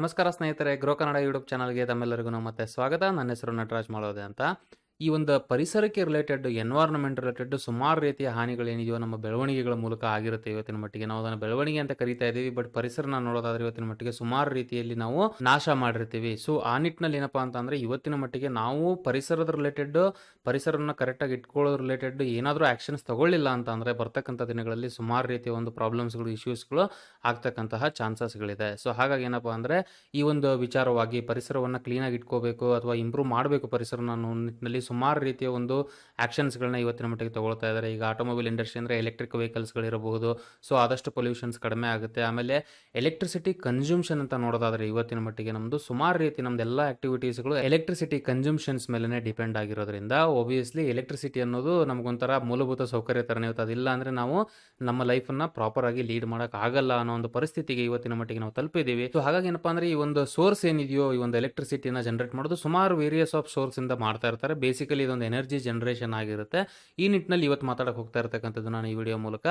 ನಮಸ್ಕಾರ ಸ್ನೇಹಿತರೆ, grow Kannada YouTube ಚಾನಲ್ಗೆ ತಮ್ಮೆಲ್ಲರಿಗೂ ಮತ್ತೆ ಸ್ವಾಗತ. ನನ್ನ ಹೆಸರು ನಟರಾಜ್ ಮಾಳೋದೆ ಅಂತ. ಈ ಒಂದು ಪರಿಸರಕ್ಕೆ ರಿಲೇಟೆಡ್, ಎನ್ವೈರನ್ಮೆಂಟ್ ರಿಲೇಟೆಡ್ ಸುಮಾರು ರೀತಿಯ ಹಾನಿಗಳೇನಿದೆಯೋ ನಮ್ಮ ಬೆಳವಣಿಗೆಗಳ ಮೂಲಕ ಆಗಿರುತ್ತೆ. ಇವತ್ತಿನ ಮಟ್ಟಿಗೆ ನಾವು ಅದನ್ನು ಬೆಳವಣಿಗೆ ಅಂತ ಕರಿತಾ ಇದ್ದೀವಿ, ಬಟ್ ಪರಿಸರನ ನೋಡೋದಾದ್ರೆ ಇವತ್ತಿನ ಮಟ್ಟಿಗೆ ಸುಮಾರು ರೀತಿಯಲ್ಲಿ ನಾವು ನಾಶ ಮಾಡಿರ್ತೀವಿ. ಸೊ ಆ ನಿಟ್ಟಿನಲ್ಲಿ ಏನಪ್ಪಾ ಅಂತಂದ್ರೆ ಇವತ್ತಿನ ಮಟ್ಟಿಗೆ ನಾವು ಪರಿಸರದ ರಿಲೇಟೆಡ್, ಪರಿಸರನ ಕರೆಕ್ಟಾಗಿ ಇಟ್ಕೊಳ್ಳೋದ್ರ ರಿಲೇಟೆಡ್ ಏನಾದರೂ ಆಕ್ಷನ್ಸ್ ತಗೊಳ್ಳಿಲ್ಲ ಅಂತಂದ್ರೆ ಬರ್ತಕ್ಕಂಥ ದಿನಗಳಲ್ಲಿ ಸುಮಾರು ರೀತಿಯ ಒಂದು ಪ್ರಾಬ್ಲಮ್ಸ್ಗಳು, ಇಶ್ಯೂಸ್ಗಳು ಆಗ್ತಕ್ಕಂತಹ ಚಾನ್ಸಸ್ಗಳಿದೆ. ಸೊ ಹಾಗಾಗಿ ಏನಪ್ಪಾ ಅಂದ್ರೆ ಈ ಒಂದು ವಿಚಾರವಾಗಿ ಪರಿಸರವನ್ನು ಕ್ಲೀನಾಗಿ ಇಟ್ಕೋಬೇಕು ಅಥವಾ ಇಂಪ್ರೂವ್ ಮಾಡಬೇಕು ಪರಿಸರನ ಅನ್ನೋ ನಿಟ್ಟಿನಲ್ಲಿ ಸುಮಾರು ರೀತಿಯ ಒಂದು ಆಕ್ಷನ್ಸ್ಗಳನ್ನ ಇವತ್ತಿನ ಮಟ್ಟಿಗೆ ತಗೊಳ್ತಾ ಇದ್ದಾರೆ. ಈಗ ಆಟೋಮೊಬೈಲ್ ಇಂಡಸ್ಟ್ರಿ ಅಂದರೆ ಎಲೆಕ್ಟ್ರಿಕ್ ವೆಹಿಕಲ್ಸ್ಗಳಿರಬಹುದು. ಸೊ ಆದಷ್ಟು ಪೊಲ್ಯೂಷನ್ಸ್ ಕಡಿಮೆ ಆಗುತ್ತೆ. ಆಮೇಲೆ ಎಲೆಕ್ಟ್ರಿಸಿಟಿ ಕನ್ಸ್ಯೂಮ್ಷನ್ ಅಂತ ನೋಡೋದಾದ್ರೆ ಇವತ್ತಿನ ಮಟ್ಟಿಗೆ ನಮ್ಮದು ಸುಮಾರು ರೀತಿ ನಮ್ದೆಲ್ಲ ಆಕ್ಟಿವಿಟೀಸ್ಗಳು ಎಲೆಕ್ಟ್ರಿಸಿಟಿ ಕನ್ಸ್ಯೂಮ್ಷನ್ಸ್ ಮೇಲೆ ಡಿಪೆಂಡ್ ಆಗಿರೋದ್ರಿಂದ ಒಬ್ವಿಯಸ್ಲಿ ಎಲೆಕ್ಟ್ರಿಸಿಟಿ ಅನ್ನೋದು ನಮಗೊಂಥರ ಮೂಲಭೂತ ಸೌಕರ್ಯ ಥರನೇ ಇರುತ್ತೆ. ಅದಿಲ್ಲ ಅಂದರೆ ನಾವು ನಮ್ಮ ಲೈಫನ್ನು ಪ್ರಾಪರ್ ಆಗಿ ಲೀಡ್ ಮಾಡೋಕೆ ಆಗಲ್ಲ ಅನ್ನೋ ಒಂದು ಪರಿಸ್ಥಿತಿಗೆ ಇವತ್ತಿನ ಮಟ್ಟಿಗೆ ನಾವು ತಲುಪಿದ್ದೀವಿ. ಸೊ ಹಾಗಾಗಿ ಏನಪ್ಪಾ ಅಂದರೆ ಈ ಒಂದು ಸೋರ್ಸ್ ಏನಿದೆಯೋ, ಈ ಒಂದು ಎಲೆಕ್ಟ್ರಿಸಿಟಿನ ಜನರೇಟ್ ಮಾಡೋದು ಸುಮಾರು ವೇರಿಯಸ್ ಆಫ್ ಸೋರ್ಸ್ ಇಂದ ಮಾಡ್ತಾ ಇರ್ತಾರೆ. ಬೇಸಿಕಲಿ ಇದೊಂದು ಎನರ್ಜಿ ಜನರೇಷನ್ ಆಗಿರುತ್ತೆ. ಈ ನಿಟ್ಟಿನಲ್ಲಿ ಇವತ್ತು ಮಾತಾಡಕ್ಕೆ ಹೋಗ್ತಾ ಇರ್ತಕ್ಕಂಥದ್ದು ನಾನು ಈ ವಿಡಿಯೋ ಮೂಲಕ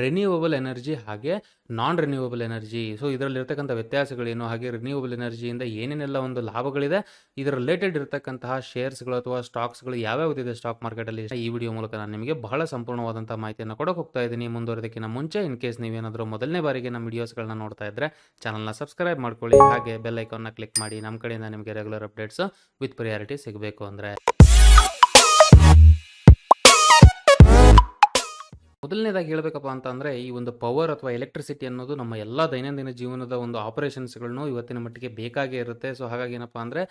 ರಿನ್ಯೂವಬಲ್ ಎನರ್ಜಿ ಹಾಗೆ ನಾನ್ ರಿನ್ಯೂವಬಲ್ ಎನರ್ಜಿ. ಸೊ ಇದರಲ್ಲಿ ಇರ್ತಕ್ಕಂಥ ವ್ಯತ್ಯಾಸಗಳೇನು, ಹಾಗೆ ರಿನ್ಯೂವಬಲ್ ಎನರ್ಜಿಯಿಂದ ಏನೇನೆಲ್ಲ ಒಂದು ಲಾಭಗಳಿದೆ, ಇದರ ರಿಲೇಟೆಡ್ ಇರತಕ್ಕಂತಹ ಶೇರ್ಸ್ಗಳು ಅಥವಾ ಸ್ಟಾಕ್ಸ್ಗಳು ಯಾವ್ಯಾವುದಿದೆ ಸ್ಟಾಕ್ ಮಾರ್ಕೆಟಲ್ಲಿ, ಈ ವಿಡಿಯೋ ಮೂಲಕ ನಾನು ನಿಮಗೆ ಬಹಳ ಸಂಪೂರ್ಣವಾದಂತಹ ಮಾಹಿತಿಯನ್ನು ಕೊಡಕ್ಕೆ ಹೋಗ್ತಾ ಇದ್ದೀನಿ. ಮುಂದುವರೆದಕ್ಕಿಂತ ಮುಂಚೆ ಇನ್ ಕೇಸ್ ನೀವೇನಾದರೂ ಮೊದಲನೇ ಬಾರಿಗೆ ನಮ್ಮ ವಿಡಿಯೋಸ್ಗಳನ್ನ ನೋಡ್ತಾ ಇದ್ರೆ ಚಾನಲ್ನ ಸಬ್ಸ್ಕ್ರೈಬ್ ಮಾಡ್ಕೊಳ್ಳಿ, ಹಾಗೆ ಬೆಲ್ ಐಕಾನ್ನ ಕ್ಲಿಕ್ ಮಾಡಿ. ನಮ್ಮ ಕಡೆಯಿಂದ ನಿಮಗೆ ರೆಗ್ಯುಲರ್ ಅಪ್ಡೇಟ್ಸ್ ವಿತ್ ಪ್ರಿಯಾರಿಟಿ ಸಿಗಬೇಕು ಅಂದರೆ. ಮೊದಲನೇದಾಗಿ ಹೇಳಬೇಕಪ್ಪ ಅಂತಂದರೆ ಈ ಒಂದು ಪವರ್ ಅಥವಾ ಎಲೆಕ್ಟ್ರಿಸಿಟಿ ಅನ್ನೋದು ನಮ್ಮ ಎಲ್ಲ ದೈನಂದಿನ ಜೀವನದ ಒಂದು ಆಪರೇಷನ್ಸ್ಗಳನ್ನು ಇವತ್ತಿನ ಮಟ್ಟಿಗೆ ಬೇಕಾಗೇ ಇರುತ್ತೆ. ಸೊ ಹಾಗಾಗಿ ಏನಪ್ಪ ಅಂದರೆ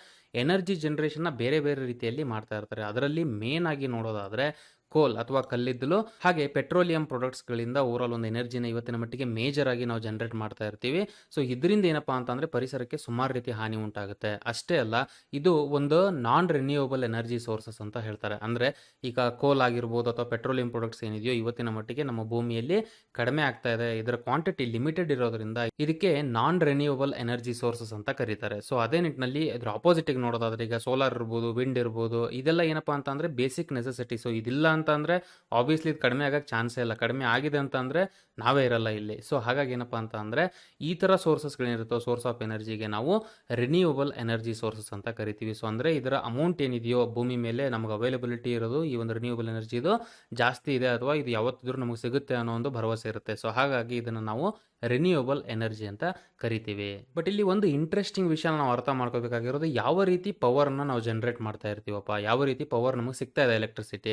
ಎನರ್ಜಿ ಜನ್ರೇಷನ್ನ ಬೇರೆ ಬೇರೆ ರೀತಿಯಲ್ಲಿ ಮಾಡ್ತಾ ಇರ್ತಾರೆ. ಅದರಲ್ಲಿ ಮೇನ್ ಆಗಿ ನೋಡೋದಾದರೆ ಕೋಲ್ ಅಥವಾ ಕಲ್ಲಿದ್ದಲು ಹಾಗೆ ಪೆಟ್ರೋಲಿಯಂ ಪ್ರಾಡಕ್ಟ್ಸ್ಗಳಿಂದ ಓವರಾಲ್ ಒಂದು ಎನರ್ಜಿನ ಇವತ್ತಿನ ಮಟ್ಟಿಗೆ ಮೇಜರ್ ಆಗಿ ನಾವು ಜನರೇಟ್ ಮಾಡ್ತಾ ಇರ್ತೀವಿ. ಸೊ ಇದರಿಂದ ಏನಪ್ಪಾ ಅಂತಂದರೆ ಪರಿಸರಕ್ಕೆ ಸುಮಾರು ರೀತಿ ಹಾನಿ ಉಂಟಾಗುತ್ತೆ. ಅಷ್ಟೇ ಅಲ್ಲ, ಇದು ಒಂದು ನಾನ್ ರಿನ್ಯೂವಬಲ್ ಎನರ್ಜಿ ಸೋರ್ಸಸ್ ಅಂತ ಹೇಳ್ತಾರೆ. ಅಂದರೆ ಈಗ ಕೋಲ್ ಆಗಿರ್ಬೋದು ಅಥವಾ ಪೆಟ್ರೋಲಿಯಂ ಪ್ರಾಡಕ್ಟ್ಸ್ ಏನಿದೆಯೋ ಇವತ್ತಿನ ಮಟ್ಟಿಗೆ ನಮ್ಮ ಭೂಮಿಯಲ್ಲಿ ಕಡಿಮೆ ಆಗ್ತಾ ಇದೆ. ಇದರ ಕ್ವಾಂಟಿಟಿ ಲಿಮಿಟೆಡ್ ಇರೋದ್ರಿಂದ ಇದಕ್ಕೆ ನಾನ್ ರಿನ್ಯೂವಬಲ್ ಎನರ್ಜಿ ಸೋರ್ಸಸ್ ಅಂತ ಕರೀತಾರೆ. ಸೊ ಅದೇ ನಿಟ್ಟಿನಲ್ಲಿ ಇದ್ರ ಆಪೋಸಿಟಿಗೆ ನೋಡೋದಾದ್ರೆ ಈಗ ಸೋಲಾರ್ ಇರ್ಬೋದು, ವಿಂಡ್ ಇರ್ಬೋದು, ಇದೆಲ್ಲ ಏನಪ್ಪಾ ಅಂತಂದರೆ ಬೇಸಿಕ್ ನೆಸೆಸಿಟಿ. ಸೊ ಇದಿಲ್ಲ ಅಂತಂದರೆ ಆಬ್ವಿಯಸ್ಲಿ ಇದು ಕಡಿಮೆ ಆಗಕ್ಕೆ ಚಾನ್ಸೇ ಇಲ್ಲ. ಕಡಿಮೆ ಆಗಿದೆ ಅಂತಂದರೆ ನಾವೇ ಇರಲ್ಲ ಇಲ್ಲಿ. ಸೊ ಹಾಗಾಗಿ ಏನಪ್ಪ ಅಂತ ಅಂದರೆ ಈ ಥರ ಸೋರ್ಸಸ್ಗಳೇನಿರುತ್ತೋ ಸೋರ್ಸ್ ಆಫ್ ಎನರ್ಜಿಗೆ ನಾವು ರಿನ್ಯೂವಬಲ್ ಎನರ್ಜಿ ಸೋರ್ಸಸ್ ಅಂತ ಕರಿತೀವಿ. ಸೊ ಅಂದರೆ ಇದರ ಅಮೌಂಟ್ ಏನಿದೆಯೋ ಭೂಮಿ ಮೇಲೆ ನಮಗೆ ಅವೈಲಬಿಲಿಟಿ ಇರೋದು ಈ ಒಂದು ರಿನ್ಯೂವಬಲ್ ಎನರ್ಜಿದು ಜಾಸ್ತಿ ಇದೆ, ಅಥವಾ ಇದು ಯಾವತ್ತಿದ್ರೂ ನಮಗೆ ಸಿಗುತ್ತೆ ಅನ್ನೋ ಒಂದು ಭರವಸೆ ಇರುತ್ತೆ. ಸೊ ಹಾಗಾಗಿ ಇದನ್ನು ನಾವು ರಿನ್ಯೂವಬಲ್ ಎನರ್ಜಿ ಅಂತ ಕರಿತೀವಿ. ಬಟ್ ಇಲ್ಲಿ ಒಂದು ಇಂಟ್ರೆಸ್ಟಿಂಗ್ ವಿಷಯ ನಾವು ಅರ್ಥ ಮಾಡ್ಕೋಬೇಕಾಗಿರೋದು, ಯಾವ ರೀತಿ ಪವರ್ನ ನಾವು ಜನರೇಟ್ ಮಾಡ್ತಾ ಇರ್ತೀವಪ್ಪ, ಯಾವ ರೀತಿ ಪವರ್ ನಮಗೆ ಸಿಗ್ತಾ ಇದೆ ಎಲೆಕ್ಟ್ರಿಸಿಟಿ.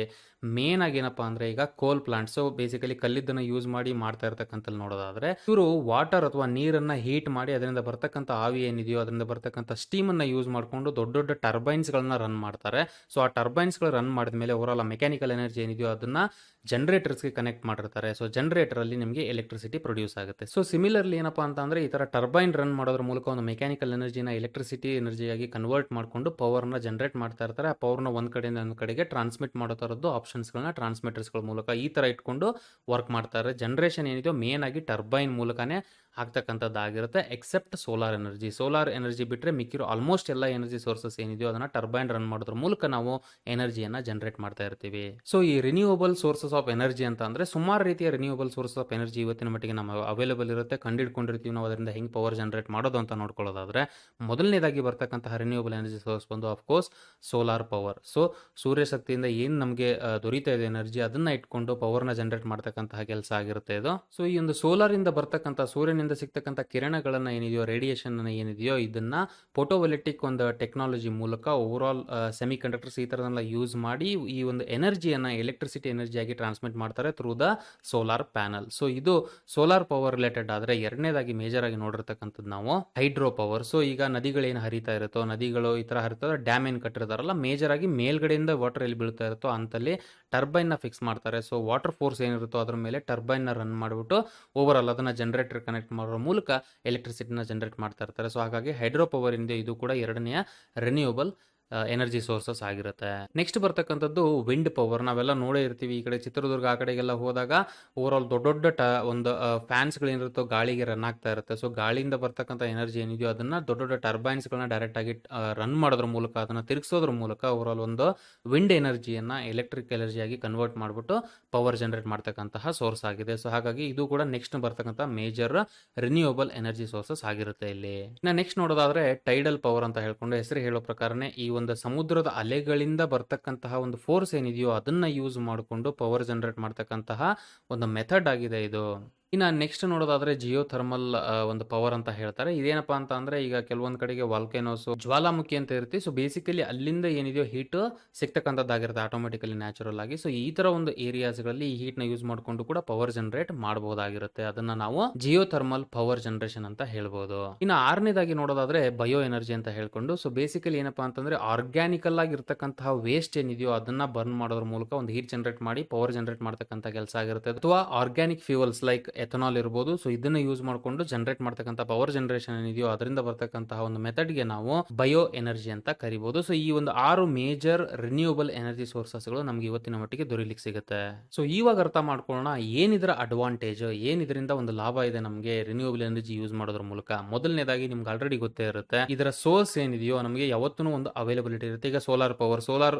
ಮೇನ್ ಆಗಿ ಏನಪ್ಪಾ ಅಂದರೆ ಈಗ ಕೋಲ್ ಪ್ಲಾಂಟ್, ಸೊ ಬೇಸಿಕಲಿ ಕಲ್ಲಿದ್ದನ್ನು ಯೂಸ್ ಮಾಡಿ ಮಾಡ್ತಾ ಇರ್ತಕ್ಕಂಥದ್ದು ನೋಡೋದಾದ್ರೆ ಇವರು ವಾಟರ್ ಅಥವಾ ನೀರನ್ನು ಹೀಟ್ ಮಾಡಿ ಅದರಿಂದ ಬರ್ತಕ್ಕಂಥ ಆವಿ ಏನಿದೆಯೋ ಅದರಿಂದ ಬರ್ತಕ್ಕಂಥ ಸ್ಟೀಮನ್ನು ಯೂಸ್ ಮಾಡಿಕೊಂಡು ದೊಡ್ಡ ದೊಡ್ಡ ಟರ್ಬೈನ್ಸ್ಗಳನ್ನ ರನ್ ಮಾಡ್ತಾರೆ. ಸೊ ಆ ಟರ್ಬೈನ್ಸ್ಗಳು ರನ್ ಮಾಡಿದ ಮೇಲೆ ಓವರಾಲ್ ಮೆಕ್ಯಾನಿಕಲ್ ಎನರ್ಜಿ ಏನಿದೆಯೋ ಅದನ್ನು ಜನರೇಟರ್ಸ್ಗೆ ಕನೆಕ್ಟ್ ಮಾಡಿರ್ತಾರೆ. ಸೊ ಜನರೇಟರಲ್ಲಿ ನಿಮಗೆ ಎಲೆಕ್ಟ್ರಿಸಿಟಿ ಪ್ರೊಡ್ಯೂಸ್ ಆಗುತ್ತೆ. ಸೊ ಸಿಮಿಲರ್ಲಿ ಏನಪ್ಪಾ ಅಂತ ಅಂದರೆ ಈ ಥರ ಟರ್ಬೈನ್ ರನ್ ಮಾಡೋದ್ರ ಮೂಲಕ ಒಂದು ಮೆಕ್ಯಾನಿಕಲ್ ಎನರ್ಜಿನ ಎಲೆಕ್ಟ್ರಿಸಿಟಿ ಎನರ್ಜಿಯಾಗಿ ಕನ್ವರ್ಟ್ ಮಾಡಿಕೊಂಡು ಪವರ್ನ ಜನರೇಟ್ ಮಾಡ್ತಾ ಇರ್ತಾರೆ. ಆ ಪವರ್ನ ಒಂದು ಕಡೆಯಿಂದ ಒಂದು ಕಡೆಗೆ ಟ್ರಾನ್ಸ್ಮಿಟ್ ಮಾಡೋ ಥರದ್ದು ಆಪ್ಷನ್ಸ್ಗಳನ್ನ ಟ್ರಾನ್ಸ್ಮಿಟರ್ಸ್ಗಳ ಮೂಲಕ ಈ ಥರ ಇಟ್ಕೊಂಡು ವರ್ಕ್ ಮಾಡ್ತಾರೆ. ಜನರೇಷನ್ ಏನಿದೆಯೋ ಮೇನ್ ಆಗಿ ಟರ್ಬೈನ್ ಮೂಲಕನೇ ಆಗ್ತಕ್ಕಂಥದ್ದಾಗಿರುತ್ತೆ, except solar energy. Solar energy ಬಿಟ್ಟರೆ ಮಿಕ್ಕಿರೋ ಆಲ್ಮೋಸ್ಟ್ ಎಲ್ಲ ಎನರ್ಜಿ ಸೋರ್ಸಸ್ ಏನಿದೆಯೋ ಅದನ್ನು ಟರ್ಬೈನ್ ರನ್ ಮಾಡೋದ್ರ ಮೂಲಕ ನಾವು ಎನರ್ಜಿಯನ್ನು ಜನರೇಟ್ ಮಾಡ್ತಾ ಇರ್ತೀವಿ. ಸೊ ಈ ರಿನ್ಯೂವಬಲ್ ಸೋರ್ಸಸ್ ಆಫ್ ಎನರ್ಜಿ ಅಂತ ಅಂದರೆ ಸುಮಾರು ರೀತಿಯ ರಿನ್ಯೂವಬಲ್ ಸೋರ್ಸಸ್ ಆಫ್ ಎನರ್ಜಿ ಇವತ್ತಿನ ಮಟ್ಟಿಗೆ ನಮ್ಮ ಅವೈಲೇಬಲ್ ಇರುತ್ತೆ, ಕಂಡಿಡ್ಕೊಂಡಿರ್ತೀವಿ. ನಾವು ಅದರಿಂದ ಹೆಂಗೆ ಪವರ್ ಜನರೇಟ್ ಮಾಡೋದು ಅಂತ ನೋಡ್ಕೊಳ್ಳೋದಾದ್ರೆ ಮೊದಲನೇದಾಗಿ ಬರ್ತಕ್ಕಂತಹ ರಿನ್ಯೂವಬಲ್ ಎನರ್ಜಿ ಸೋರ್ಸ್ ಬಂದು ಆಫ್ಕೋರ್ಸ್ ಸೋಲಾರ್ ಪವರ್. ಸೊ ಸೂರ್ಯಶಕ್ತಿಯಿಂದ ಏನು ನಮಗೆ ದೊರೀತಾ ಇದೆ ಎನರ್ಜಿ, ಅದನ್ನು ಇಟ್ಕೊಂಡು ಪವರ್ನ ಜನರೇಟ್ ಮಾಡ್ತಕ್ಕಂತಹ ಕೆಲಸ ಆಗಿರುತ್ತೆ ಇದು. ಸೊ ಈ ಒಂದು ಸೋಲಾರಿಂದ ಬರ್ತಕ್ಕಂಥ ಸೂರ್ಯನಿಂದ ಸಿಗ್ತಕ್ಕಂಥ ಕಿರಣಗಳನ್ನು ಏನಿದೆಯೋ, ರೇಡಿಯೇಷನ್ ಏನಿದೆಯೋ, ಇದನ್ನ ಫೋಟೋವೊಲಿಟಿಕ್ ಒಂದು ಟೆಕ್ನಾಲಜಿ ಮೂಲಕ ಓವರಾಲ್ ಸೆಮಿ ಕಂಡಕ್ಟರ್ಸ್ ಈ ಥರದೆಲ್ಲ ಯೂಸ್ ಮಾಡಿ ಈ ಒಂದು ಎನರ್ಜಿಯನ್ನು ಎಲೆಕ್ಟ್ರಿಸಿಟಿ ಎನರ್ಜಿಯಾಗಿ ಟ್ರಾನ್ಸ್ಮಿಟ್ ಮಾಡ್ತಾರೆ through the solar panel. So ಇದು ಸೋಲಾರ್ ಪವರ್ ರಿಲೇಟೆಡ್ ಆದರೆ ಎರಡನೇದಾಗಿ ಮೇಜರ್ ಆಗಿ ನೋಡಿರ್ತಕ್ಕಂಥದ್ದು ನಾವು ಹೈಡ್ರೋ ಪವರ್. ಸೊ ಈಗ ನದಿಗಳೇನು ಹರಿತಾ ಇರುತ್ತೋ, ನದಿಗಳು ಈ ಥರ ಹರಿತಾರೆ, ಡ್ಯಾಮ್ ಏನು ಕಟ್ಟಿರ್ತಾರಲ್ಲ, ಮೇಜರ್ ಆಗಿ ಮೇಲ್ಗಡೆಯಿಂದ ವಾಟರ್ ಎಲ್ಲಿ ಬೀಳ್ತಾ ಇರುತ್ತೋ ಅಂತಲ್ಲಿ ಟರ್ಬೈನ್ನ ಫಿಕ್ಸ್ ಮಾಡ್ತಾರೆ. ಸೊ ವಾಟರ್ ಫೋರ್ಸ್ ಏನಿರುತ್ತೋ ಅದ್ರ ಮೇಲೆ ಟರ್ಬೈನ್ನ ರನ್ ಮಾಡಿಬಿಟ್ಟು ಓವರಾಲ್ ಅದನ್ನು ಜನರೇಟರ್ ಕನೆಕ್ಟ್ ಮಾಡೋ ಮೂಲಕ ಎಲೆಕ್ಟ್ರಿಸಿಟಿನ ಜನರೇಟ್ ಮಾಡ್ತಾ ಇರ್ತಾರೆ. ಸೊ ಹಾಗಾಗಿ ಹೈಡ್ರೋ ಪವರ್ ಇಂದ ಇದು ಕೂಡ ಎರಡನೆಯ ರಿನ್ಯೂವಬಲ್ ಎನರ್ಜಿ ಸೋರ್ಸಸ್ ಆಗಿರುತ್ತೆ. ನೆಕ್ಸ್ಟ್ ಬರ್ತಕ್ಕಂಥದ್ದು ವಿಂಡ್ ಪವರ್. ನಾವೆಲ್ಲ ನೋಡೇ ಇರ್ತೀವಿ ಈ ಕಡೆ ಚಿತ್ರದುರ್ಗ ಆ ಕಡೆಗೆಲ್ಲ ಹೋದಾಗ ಓವರಾಲ್ ದೊಡ್ಡ ದೊಡ್ಡ ಒಂದು ಫ್ಯಾನ್ಸ್ಗಳೇನಿರುತ್ತೋ ಗಾಳಿಗೆ ರನ್ ಆಗ್ತಾ ಇರುತ್ತೆ. ಸೊ ಗಾಳಿಯಿಂದ ಬರ್ತಕ್ಕಂಥ ಎನರ್ಜಿ ಏನಿದೆಯೋ ಅದನ್ನ ದೊಡ್ಡ ದೊಡ್ಡ ಟರ್ಬೈನ್ಸ್ಗಳನ್ನ ಡೈರೆಕ್ಟ್ ಆಗಿ ರನ್ ಮಾಡೋದ್ರ ಮೂಲಕ, ಅದನ್ನ ತಿರುಗಿಸೋದ್ರ ಮೂಲಕ ಓವರಾಲ್ ಒಂದು ವಿಂಡ್ ಎನರ್ಜಿಯನ್ನ ಎಲೆಕ್ಟ್ರಿಕ್ ಎನರ್ಜಿಯಾಗಿ ಕನ್ವರ್ಟ್ ಮಾಡಿಬಿಟ್ಟು ಪವರ್ ಜನರೇಟ್ ಮಾಡ್ತಕ್ಕಂತಹ ಸೋರ್ಸ್ ಆಗಿದೆ. ಸೊ ಹಾಗಾಗಿ ಇದು ಕೂಡ ನೆಕ್ಸ್ಟ್ ಬರ್ತಕ್ಕಂಥ ಮೇಜರ್ ರಿನ್ಯೂಯಬಲ್ ಎನರ್ಜಿ ಸೋರ್ಸಸ್ ಆಗಿರುತ್ತೆ ಇಲ್ಲಿ. ಇನ್ನು ನೆಕ್ಸ್ಟ್ ನೋಡೋದಾದ್ರೆ ಟೈಡಲ್ ಪವರ್ ಅಂತ ಹೇಳ್ಕೊಂಡು ಹೆಸರು ಹೇಳೋ ಪ್ರಕಾರನೇ ಈ ಒಂದು ಸಮುದ್ರದ ಅಲೆಗಳಿಂದ ಬರ್ತಕ್ಕಂತಹ ಒಂದು ಫೋರ್ಸ್ ಏನಿದೆಯೋ ಅದನ್ನ ಯೂಸ್ ಮಾಡಿಕೊಂಡು ಪವರ್ ಜನರೇಟ್ ಮಾಡ್ತಕ್ಕಂತಹ ಒಂದು ಮೆಥಡ್ ಆಗಿದೆ ಇದು. ಇನ್ನು ನೆಕ್ಸ್ಟ್ ನೋಡೋದಾದ್ರೆ ಜಿಯೋ ಥರ್ಮಲ್ ಒಂದು ಪವರ್ ಅಂತ ಹೇಳ್ತಾರೆ. ಇದೇನಪ್ಪಾ ಅಂತ ಅಂದ್ರೆ ಈಗ ಕೆಲವೊಂದ್ ಕಡೆಗೆ ವಾಲ್ಕೆನೋಸ್, ಜ್ವಾಲಾಮುಖಿ ಅಂತ ಇರುತ್ತೆ. ಸೊ ಬೇಸಿಕಲಿ ಅಲ್ಲಿಂದ ಏನಿದೆಯೋ ಹೀಟ್ ಸಿಗ್ತಕ್ಕಂಥದ್ದಾಗಿರುತ್ತೆ ಆಟೋಮೆಟಿಕಲಿ ನ್ಯಾಚುರಲ್ ಆಗಿ. ಸೊ ಈ ತರ ಒಂದು ಏರಿಯಾಸ್ ಗಳಲ್ಲಿ ಈ ಹೀಟ್ ನ ಯೂಸ್ ಮಾಡ್ಕೊಂಡು ಕೂಡ ಪವರ್ ಜನರೇಟ್ ಮಾಡಬಹುದಾಗಿರುತ್ತೆ. ಅದನ್ನ ನಾವು ಜಿಯೋ ಥರ್ಮಲ್ ಪವರ್ ಜನರೇಷನ್ ಅಂತ ಹೇಳ್ಬೋದು. ಇನ್ನು ಆರನೇದಾಗಿ ನೋಡೋದಾದ್ರೆ ಬಯೋ ಎನರ್ಜಿ ಅಂತ ಹೇಳ್ಕೊಂಡು, ಸೊ ಬೇಸಿಕಲಿ ಏನಪ್ಪಾ ಅಂತಂದ್ರೆ ಆರ್ಗ್ಯಾನಿಕಲ್ ಆಗಿರ್ತಕ್ಕಂತಹ ವೇಸ್ಟ್ ಏನಿದೆಯೋ ಅದನ್ನ ಬರ್ನ್ ಮಾಡೋದ್ರ ಮೂಲಕ ಒಂದು ಹೀಟ್ ಜನರೇಟ್ ಮಾಡಿ ಪವರ್ ಜನರೇಟ್ ಮಾಡ್ತಕ್ಕಂಥ ಕೆಲಸ ಆಗಿರುತ್ತೆ. ಅಥವಾ ಆರ್ಗ್ಯಾನಿಕ್ ಫ್ಯೂಯಲ್ಸ್ ಲೈಕ್ ಎಥನಾಲ್ ಇರ್ಬೋದು. ಸೊ ಇದನ್ನ ಯೂಸ್ ಮಾಡಿಕೊಂಡು ಜನರೇಟ್ ಮಾಡ್ತಕ್ಕಂಥ ಪವರ್ ಜನರೇಷನ್ ಏನಿದೆಯೋ ಅದರಿಂದ ಬರ್ತಕ್ಕಂತಹ ಒಂದು ಮೆಥಡ್ ಗೆ ನಾವು ಬಯೋ ಎನರ್ಜಿ ಅಂತ ಕರಿಬಹುದು. ಸೊ ಈ ಒಂದು 6 ಮೇಜರ್ ರಿನ್ಯೂಯಬಲ್ ಎನರ್ಜಿ ಸೋರ್ಸಸ್ ಗಳು ನಮ್ಗೆ ಇವತ್ತಿನ ಮಟ್ಟಿಗೆ ದೊರೀಲಿಕ್ಕೆ ಸಿಗುತ್ತೆ. ಸೊ ಇವಾಗ ಅರ್ಥ ಮಾಡ್ಕೊಳ್ಳೋಣ ಏನಿದ್ರ ಅಡ್ವಾಂಟೇಜ್, ಏನಿದ್ರಿಂದ ಒಂದು ಲಾಭ ಇದೆ ನಮಗೆ ರಿನ್ಯೂಯಬಲ್ ಎನರ್ಜಿ ಯೂಸ್ ಮಾಡೋದ್ರ ಮೂಲಕ. ಮೊದಲನೇದಾಗಿ ನಿಮ್ಗೆ ಆಲ್ರೆಡಿ ಗೊತ್ತೇ ಇರುತ್ತೆ, ಇದರ ಸೋರ್ಸ್ ಏನಿದೆಯೋ ನಮಗೆ ಯಾವತ್ತೂ ಒಂದು ಅವೈಲಬಿಲಿಟಿ ಇರುತ್ತೆ. ಈಗ ಸೋಲಾರ್ ಪವರ್,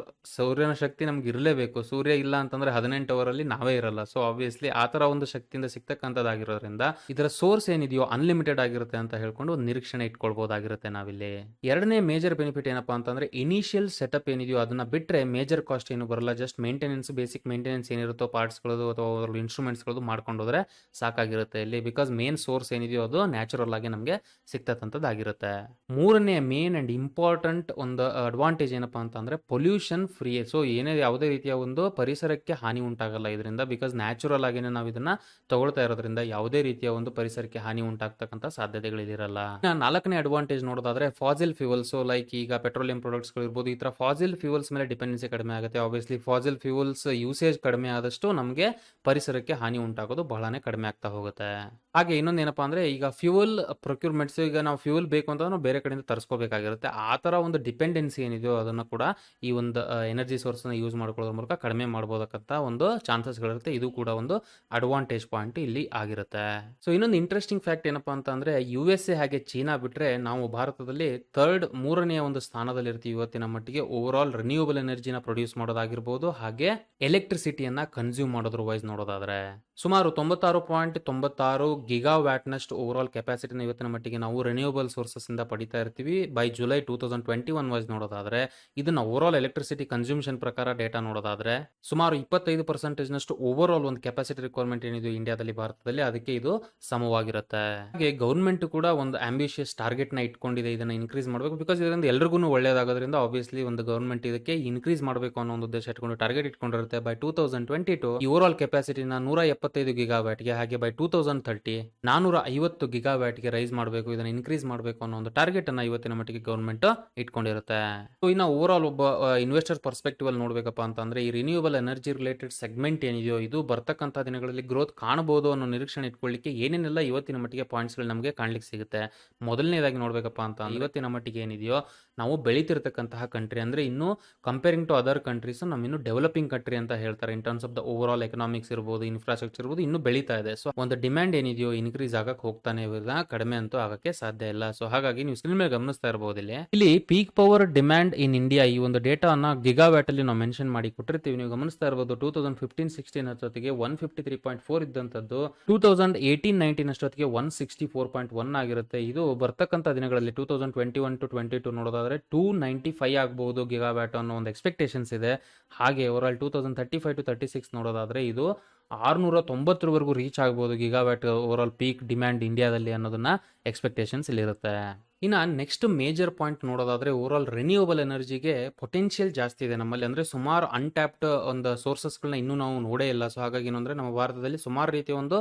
ಸೂರ್ಯನ ಶಕ್ತಿ ನಮ್ಗೆ ಇರಲೇಬೇಕು. ಸೂರ್ಯ ಇಲ್ಲ ಅಂತಂದ್ರೆ 18 ಅವರ್ ಅಲ್ಲಿ ನಾವೇ ಇರಲ್ಲ. ಸೊ ಆಬ್ವಿಯಸ್ಲಿ ಆ ತರ ಒಂದು ಶಕ್ತಿಯಿಂದ ಸಿಗ್ತಕ್ಕಂಥದ್ದಾಗಿರೋದ್ರಿಂದ ಇದರ ಸೋರ್ಸ್ ಏನಿದೆಯೋ ಅನ್ಲಿಮಿಟೆಡ್ ಆಗಿರುತ್ತೆ ಅಂತ ಹೇಳ್ಕೊಂಡು ಒಂದು ನಿರೀಕ್ಷಣೆ ಇಟ್ಕೊಳ್ಬಹುದಾಗಿರುತ್ತೆ ನಾವಿಲ್ಲಿ. ಎರಡನೇ ಮೇಜರ್ ಬೆನಿಫಿಟ್ ಏನಪ್ಪಾ ಅಂತಂದ್ರೆ ಇನಿಷಿಯಲ್ ಸೆಟಪ್ ಏನಿದೆಯೋ ಅದನ್ನ ಬಿಟ್ರೆ ಮೇಜರ್ ಕಾಸ್ಟ್ ಏನು ಬರಲ್ಲ. ಜಸ್ಟ್ ಮೇಂಟೆನೆನ್ಸ್, ಬೇಸಿಕ್ ಮೇಂಟೆನೆನ್ಸ್ ಏನಿರುತ್ತೋ ಪಾರ್ಟ್ಸ್ಗಳು ಅಥವಾ ಇನ್ಸ್ಟ್ರೂಮೆಂಟ್ಸ್ಗಳು ಮಾಡ್ಕೊಂಡೋದ್ರೆ ಸಾಕಾಗಿರುತ್ತೆ ಇಲ್ಲಿ. ಬಿಕಾಸ್ ಮೇನ್ ಸೋರ್ಸ್ ಏನಿದೆಯೋ ಅದು ನ್ಯಾಚುರಲ್ ಆಗಿ ನಮಗೆ ಸಿಗ್ತಕ್ಕಂಥದ್ದಾಗಿರುತ್ತೆ. ಮೂರನೇ ಮೇನ್ ಅಂಡ್ ಇಂಪಾರ್ಟೆಂಟ್ ಒಂದು ಅಡ್ವಾಂಟೇಜ್ ಏನಪ್ಪಾ ಅಂತಂದ್ರೆ ಪೊಲ್ಯೂಷನ್ ಫ್ರೀ. ಸೊ ಯಾವುದೇ ರೀತಿಯ ಒಂದು ಪರಿಸರಕ್ಕೆ ಹಾನಿ ಉಂಟಾಗಲ್ಲ ಇದರಿಂದ. ಬಿಕಾಸ್ ನ್ಯಾಚುರಲ್ ಆಗಿನೇ ನಾವು ಇದನ್ನ ತಗೊಳ್ತಾ ಇರೋದ್ರಿಂದ ಯಾವುದೇ ರೀತಿಯ ಒಂದು ಪರಿಸರಕ್ಕೆ ಹಾನಿ ಉಂಟಾಗ್ತಕ್ಕಂಥ ಸಾಧ್ಯತೆಗಳಿರಲ್ಲ. ನಾಲ್ಕನೇ ಅಡ್ವಾಂಟೇಜ್ ನೋಡೋದಾದ್ರೆ ಫಾಸಿಲ್ ಫ್ಯೂಯಲ್ಸ್ ಲೈಕ್ ಈಗ ಪೆಟ್ರೋಲಿಯಂ ಪ್ರಾಡಕ್ಟ್ಸ್ ಇರ್ಬೋದು. ಈ ತರ ಫಾಸಿಲ್ ಫ್ಯೂಯಲ್ಸ್ ಮೇಲೆ ಡಿಪೆಂಡೆನ್ಸಿ ಕಡಿಮೆ ಆಗುತ್ತೆ. ಆಬ್ವಿಯಸ್ಲಿ ಫಾಸಿಲ್ ಫ್ಯೂಯಲ್ಸ್ ಯೂಸೇಜ್ ಕಡಿಮೆ ಆದಷ್ಟು ನಮಗೆ ಪರಿಸರಕ್ಕೆ ಹಾನಿ ಉಂಟಾಗೋದು ಬಹಳನೇ ಕಡಿಮೆ ಆಗ್ತಾ ಹೋಗುತ್ತೆ. ಹಾಗೆ ಇನ್ನೊಂದು ಏನಪ್ಪಾ ಅಂದ್ರೆ ಈಗ ಫ್ಯೂಯಲ್ ಪ್ರೊಕ್ಯೂರ್ಮೆಂಟ್ಸ್, ಈಗ ನಾವು ಫ್ಯೂಯಲ್ ಬೇಕು ಅಂತ ನಾವು ಬೇರೆ ಕಡೆಯಿಂದ ತರಿಸ್ಕೋಬೇಕಾಗಿರುತ್ತೆ. ಆ ತರ ಒಂದು ಡಿಪೆಂಡೆನ್ಸಿ ಏನಿದೆಯೋ ಅದನ್ನು ಕೂಡ ಈ ಒಂದು ಎನರ್ಜಿ ಸೋರ್ಸ್ ನ ಯೂಸ್ ಮಾಡ್ಕೊಳ್ಳೋದ್ರ ಮೂಲಕ ಕಡಿಮೆ ಮಾಡಬಹುದಕ್ಕಂತ ಒಂದು ಚಾನ್ಸಸ್ ಗಳಿರುತ್ತೆ. ಇದು ಕೂಡ ಒಂದು ಅಡ್ವಾಂಟೇಜ್ ಪಾಯಿಂಟ್ ಇಲ್ಲಿ ಆಗಿರುತ್ತೆ. ಸೊ ಇನ್ನೊಂದು ಇಂಟ್ರೆಸ್ಟಿಂಗ್ ಫ್ಯಾಕ್ಟ್ ಏನಪ್ಪಾ ಅಂತ ಅಂದ್ರೆ USA ಹಾಗೆ ಚೀನಾ ಬಿಟ್ರೆ ನಾವು ಭಾರತದಲ್ಲಿ ಮೂರನೆಯ ಒಂದು ಸ್ಥಾನದಲ್ಲಿ ಇರ್ತೀವಿ ಇವತ್ತಿನ ಮಟ್ಟಿಗೆ. ಓವರ್ ಆಲ್ ರಿನ್ಯೂಯಬಲ್ ಎನರ್ಜಿನ ಪ್ರೊಡ್ಯೂಸ್ ಮಾಡೋದಾಗಿರ್ಬೋದು, ಹಾಗೆ ಎಲೆಕ್ಟ್ರಿಸಿಟಿಯನ್ನ ಕನ್ಸ್ಯೂಮ್ ಮಾಡೋದ್ರ ವೈಸ್ ನೋಡೋದಾದ್ರೆ ಸುಮಾರು 96.96 ಗಿಗಾವ್ಯಾಟ್ ನಷ್ಟು ಓವರ್ ಆಲ್ ಕೆಪಾಸಿಟಿನ ಇವತ್ತಿನ ಮಟ್ಟಿಗೆ ನಾವು ರಿನ್ಯೂಯಬಲ್ ಸೋರ್ಸಸ್ ಇಂದ ಪಡಿತಾ ಇರ್ತೀವಿ. ಬೈ ಜುಲೈ 2021 ವೈಸ್ ನೋಡೋದಾದ್ರೆ ಇದನ್ನ ಓವರ್ ಆಲ್ ಎಲೆಕ್ಟ್ರಿಸಿಟಿ ಕನ್ಸ್ಯೂಮ್ಷನ್ ಪ್ರಕಾರ ಡೇಟಾ ನೋಡೋದಾದ್ರೆ ಸುಮಾರು 25% ನಷ್ಟು ಓವರ್ ಆಲ್ ಒಂದು ಕೆಪಾಸಿಟಿ ರಿಕ್ವೈರ್ಮೆಂಟ್ ಏನಿದೆ ಇಂಡಿಯಾದಲ್ಲಿ, ಭಾರತದಲ್ಲಿ, ಅದಕ್ಕೆ ಇದು ಸಮವಾಗಿರುತ್ತೆ. ಹಾಗೆ ಗೌರ್ಮೆಂಟ್ ಕೂಡ ಒಂದು ಆಂಬಿಷಿಯಸ್ ಟಾರ್ಗೆಟ್ ನ ಇಟ್ಕೊಂಡಿದೆ ಇದನ್ನ ಇನ್ಕ್ರೀಸ್ ಮಾಡಬೇಕು. ಬಿಕಾಸ್ ಇದರಿಂದ ಎಲ್ರಿಗೂ ಒಳ್ಳೇದಾಗೋದ್ರಿಂದ ಆಬ್ವಿಯಸ್ಲಿ ಒಂದು ಗೌರ್ಮೆಂಟ್ ಇದಕ್ಕೆ ಇನ್ಕ್ರೀಸ್ ಮಾಡಬೇಕು ಅನ್ನೋ ಒಂದು ಉದ್ದೇಶ ಇಟ್ಕೊಂಡು ಟಾರ್ಗೆಟ್ ಇಟ್ಕೊಂಡಿರುತ್ತೆ. ಬೈ 2022 ಈ ಓವರ್ ಆಲ್ ಕೆಪಾಸಿಟಿನ 175 ಗಿಗಾವ್ಯಾಟ್ಗೆ, ಹಾಗೆ ಬೈ 2030 450 ಗಿಗಾವ್ಯಾಟ್ಗೆ ರೈಸ್ ಮಾಡಬೇಕು, ಇದನ್ನ ಇನ್ಕ್ರೀಸ್ ಮಾಡಬೇಕು ಅನ್ನೋ ಒಂದು ಟಾರ್ಗೆಟ್ ಅನ್ನ ಇವತ್ತಿನ ಮಟ್ಟಿಗೆ ಗೌರ್ಮೆಂಟ್ ಇಟ್ಕೊಂಡಿರುತ್ತೆ. ಸೊ ಇನ್ನು ಓವರ್ ಆಲ್ ಒಬ್ಬ ಇನ್ವೆಸ್ಟರ್ ಪರ್ಸ್ಪೆಕ್ಟಿವ್ ಅಲ್ಲಿ ನೋಡ್ಬೇಕಪ್ಪ ಅಂತಂದ್ರೆ ಈ ರಿನ್ಯೂಯಬಲ್ ಎನರ್ಜಿ ರಿಲೇಟೆಡ್ ಸೆಗ್ಮೆಂಟ್ ಏನಿದೆಯೋ ಇದು ಬರ್ತಕ್ಕಂಥ ದಿನಗಳಲ್ಲಿ ಗ್ರೋತ್ ಕಾಣಬಹುದು ಅನ್ನೋ ನಿರೀಕ್ಷಣೆ ಇಟ್ಕೊಳ್ಳಿಕ್ಕೆ ಏನೇನೆಲ್ಲ ಇವತ್ತಿನ ಮಟ್ಟಿಗೆ ಪಾಯಿಂಟ್ಸ್ ಗಳು ನಮಗೆ ಕಾಣ್ಲಿಕ್ಕೆ ಸಿಗುತ್ತೆ. ಮೊದಲನೇದಾಗಿ ನೋಡ್ಬೇಕಪ್ಪ ಅಂತ ಇವತ್ತಿನ ಮಟ್ಟಿಗೆ ಏನಿದೆಯೋ ನಾವು ಬೆಳೀತಿರ್ತಕ್ಕಂತಹ ಕಂಟ್ರಿ ಅಂದ್ರೆ ಇನ್ನು ಕಂಪೇರಿಂಗ್ ಟು ಅದರ್ ಕಂಟ್ರೀಸ್ ನಮ್ಮ ಇನ್ನು ಡೆವಲಪಿಂಗ್ ಕಂಟ್ರಿ ಅಂತ ಹೇಳ್ತಾರೆ. ಇನ್ terms of the over all economics ಇರ್ಬೋದು, ಇನ್ಫ್ರಾಸ್ಟ್ರಕ್ಚರ್ ಇರ್ಬೋದು, ಇನ್ನು ಬೆಳೀತಾ ಇದೆ. ಸೊ ಒಂದು ಡಿಮ್ಯಾಂಡ್ ಏನಿದೆಯೋ ಇನ್ಕ್ರೀಸ್ ಆಗಕ್ಕೆ ಹೋಗ್ತಾನೆ ಕಡಿಮೆ ಅಂತೂ ಆಗಕ್ಕೆ ಸಾಧ್ಯ ಇಲ್ಲ. ಸೊ ಹಾಗಾಗಿ ನೀವು ಸ್ಕ್ರೀನ್ ಮೇಲೆ ಗಮನಿಸ್ತಾ ಇರಬಹುದು ಇಲ್ಲಿ peak power demand in India ಈ ಒಂದು ಡೇಟಾ ಅನ್ನ ಗಿಗಾವ್ಯಾಟ್ ಅಲ್ಲಿ ನಾವು ಮೆನ್ಷನ್ ಮಾಡಿ ಕೊಟ್ಟಿರ್ತೀವಿ. ನೀವು ಗಮನಿಸ್ತಾ ಇರಬಹುದು 2015-16 ಅಷ್ಟೊತ್ತಿಗೆ 153.4 ಇದ್ದಂತದ್ದು 2018-19 ಅಷ್ಟೊತ್ತಿಗೆ 164.1 ಆಗಿರುತ್ತೆ. ಇದು ಬರ್ತಕ್ಕಂಥ ದಿನಗಳಲ್ಲಿ 2021-22 ನೋಡೋದಾದ್ರೆ 295 ಆಗಬಹುದು ಗಿಗಾವ್ಯಾಟ್ ಅನ್ನೋ ಒಂದು ಎಕ್ಸ್ಪೆಕ್ಟೇಷನ್ಸ್ ಇದೆ. ಹಾಗೆ ಓವರ್ ಆಲ್ 2035-36 ನೋಡೋದಾದ್ರೆ ಇದು 690 ರೀಚ್ ಆಗಬಹುದು gigawatt over all peak demand ಇಂಡಿಯಾದಲ್ಲಿ ಅನ್ನೋದನ್ನ ಎಕ್ಸ್ಪೆಕ್ಟೇಷನ್ಸ್ ಇಲ್ಲಿ ಇರುತ್ತೆ. ಇನ್ನು ನೆಕ್ಸ್ಟ್ ಮೇಜರ್ ಪಾಯಿಂಟ್ ನೋಡೋದಾದ್ರೆ ಓವರ್ ಆಲ್ ರಿನ್ಯೂಯಬಲ್ ಎನರ್ಜಿಗೆ ಪೊಟೆನ್ಷಿಯಲ್ ಜಾಸ್ತಿ ಇದೆ ನಮ್ಮಲ್ಲಿ. ಅಂದ್ರೆ ಸುಮಾರು ಅನ್ಟ್ಯಾಪ್ಡ್ ಒಂದು ಸೋರ್ಸಸ್ಗಳನ್ನ ಇನ್ನೂ ನಾವು ನೋಡೇ ಇಲ್ಲ. ಸೊ ಹಾಗಾಗಿ ಏನಂದ್ರೆ ನಮ್ಮ ಭಾರತದಲ್ಲಿ ಸುಮಾರು ರೀತಿಯ ಒಂದು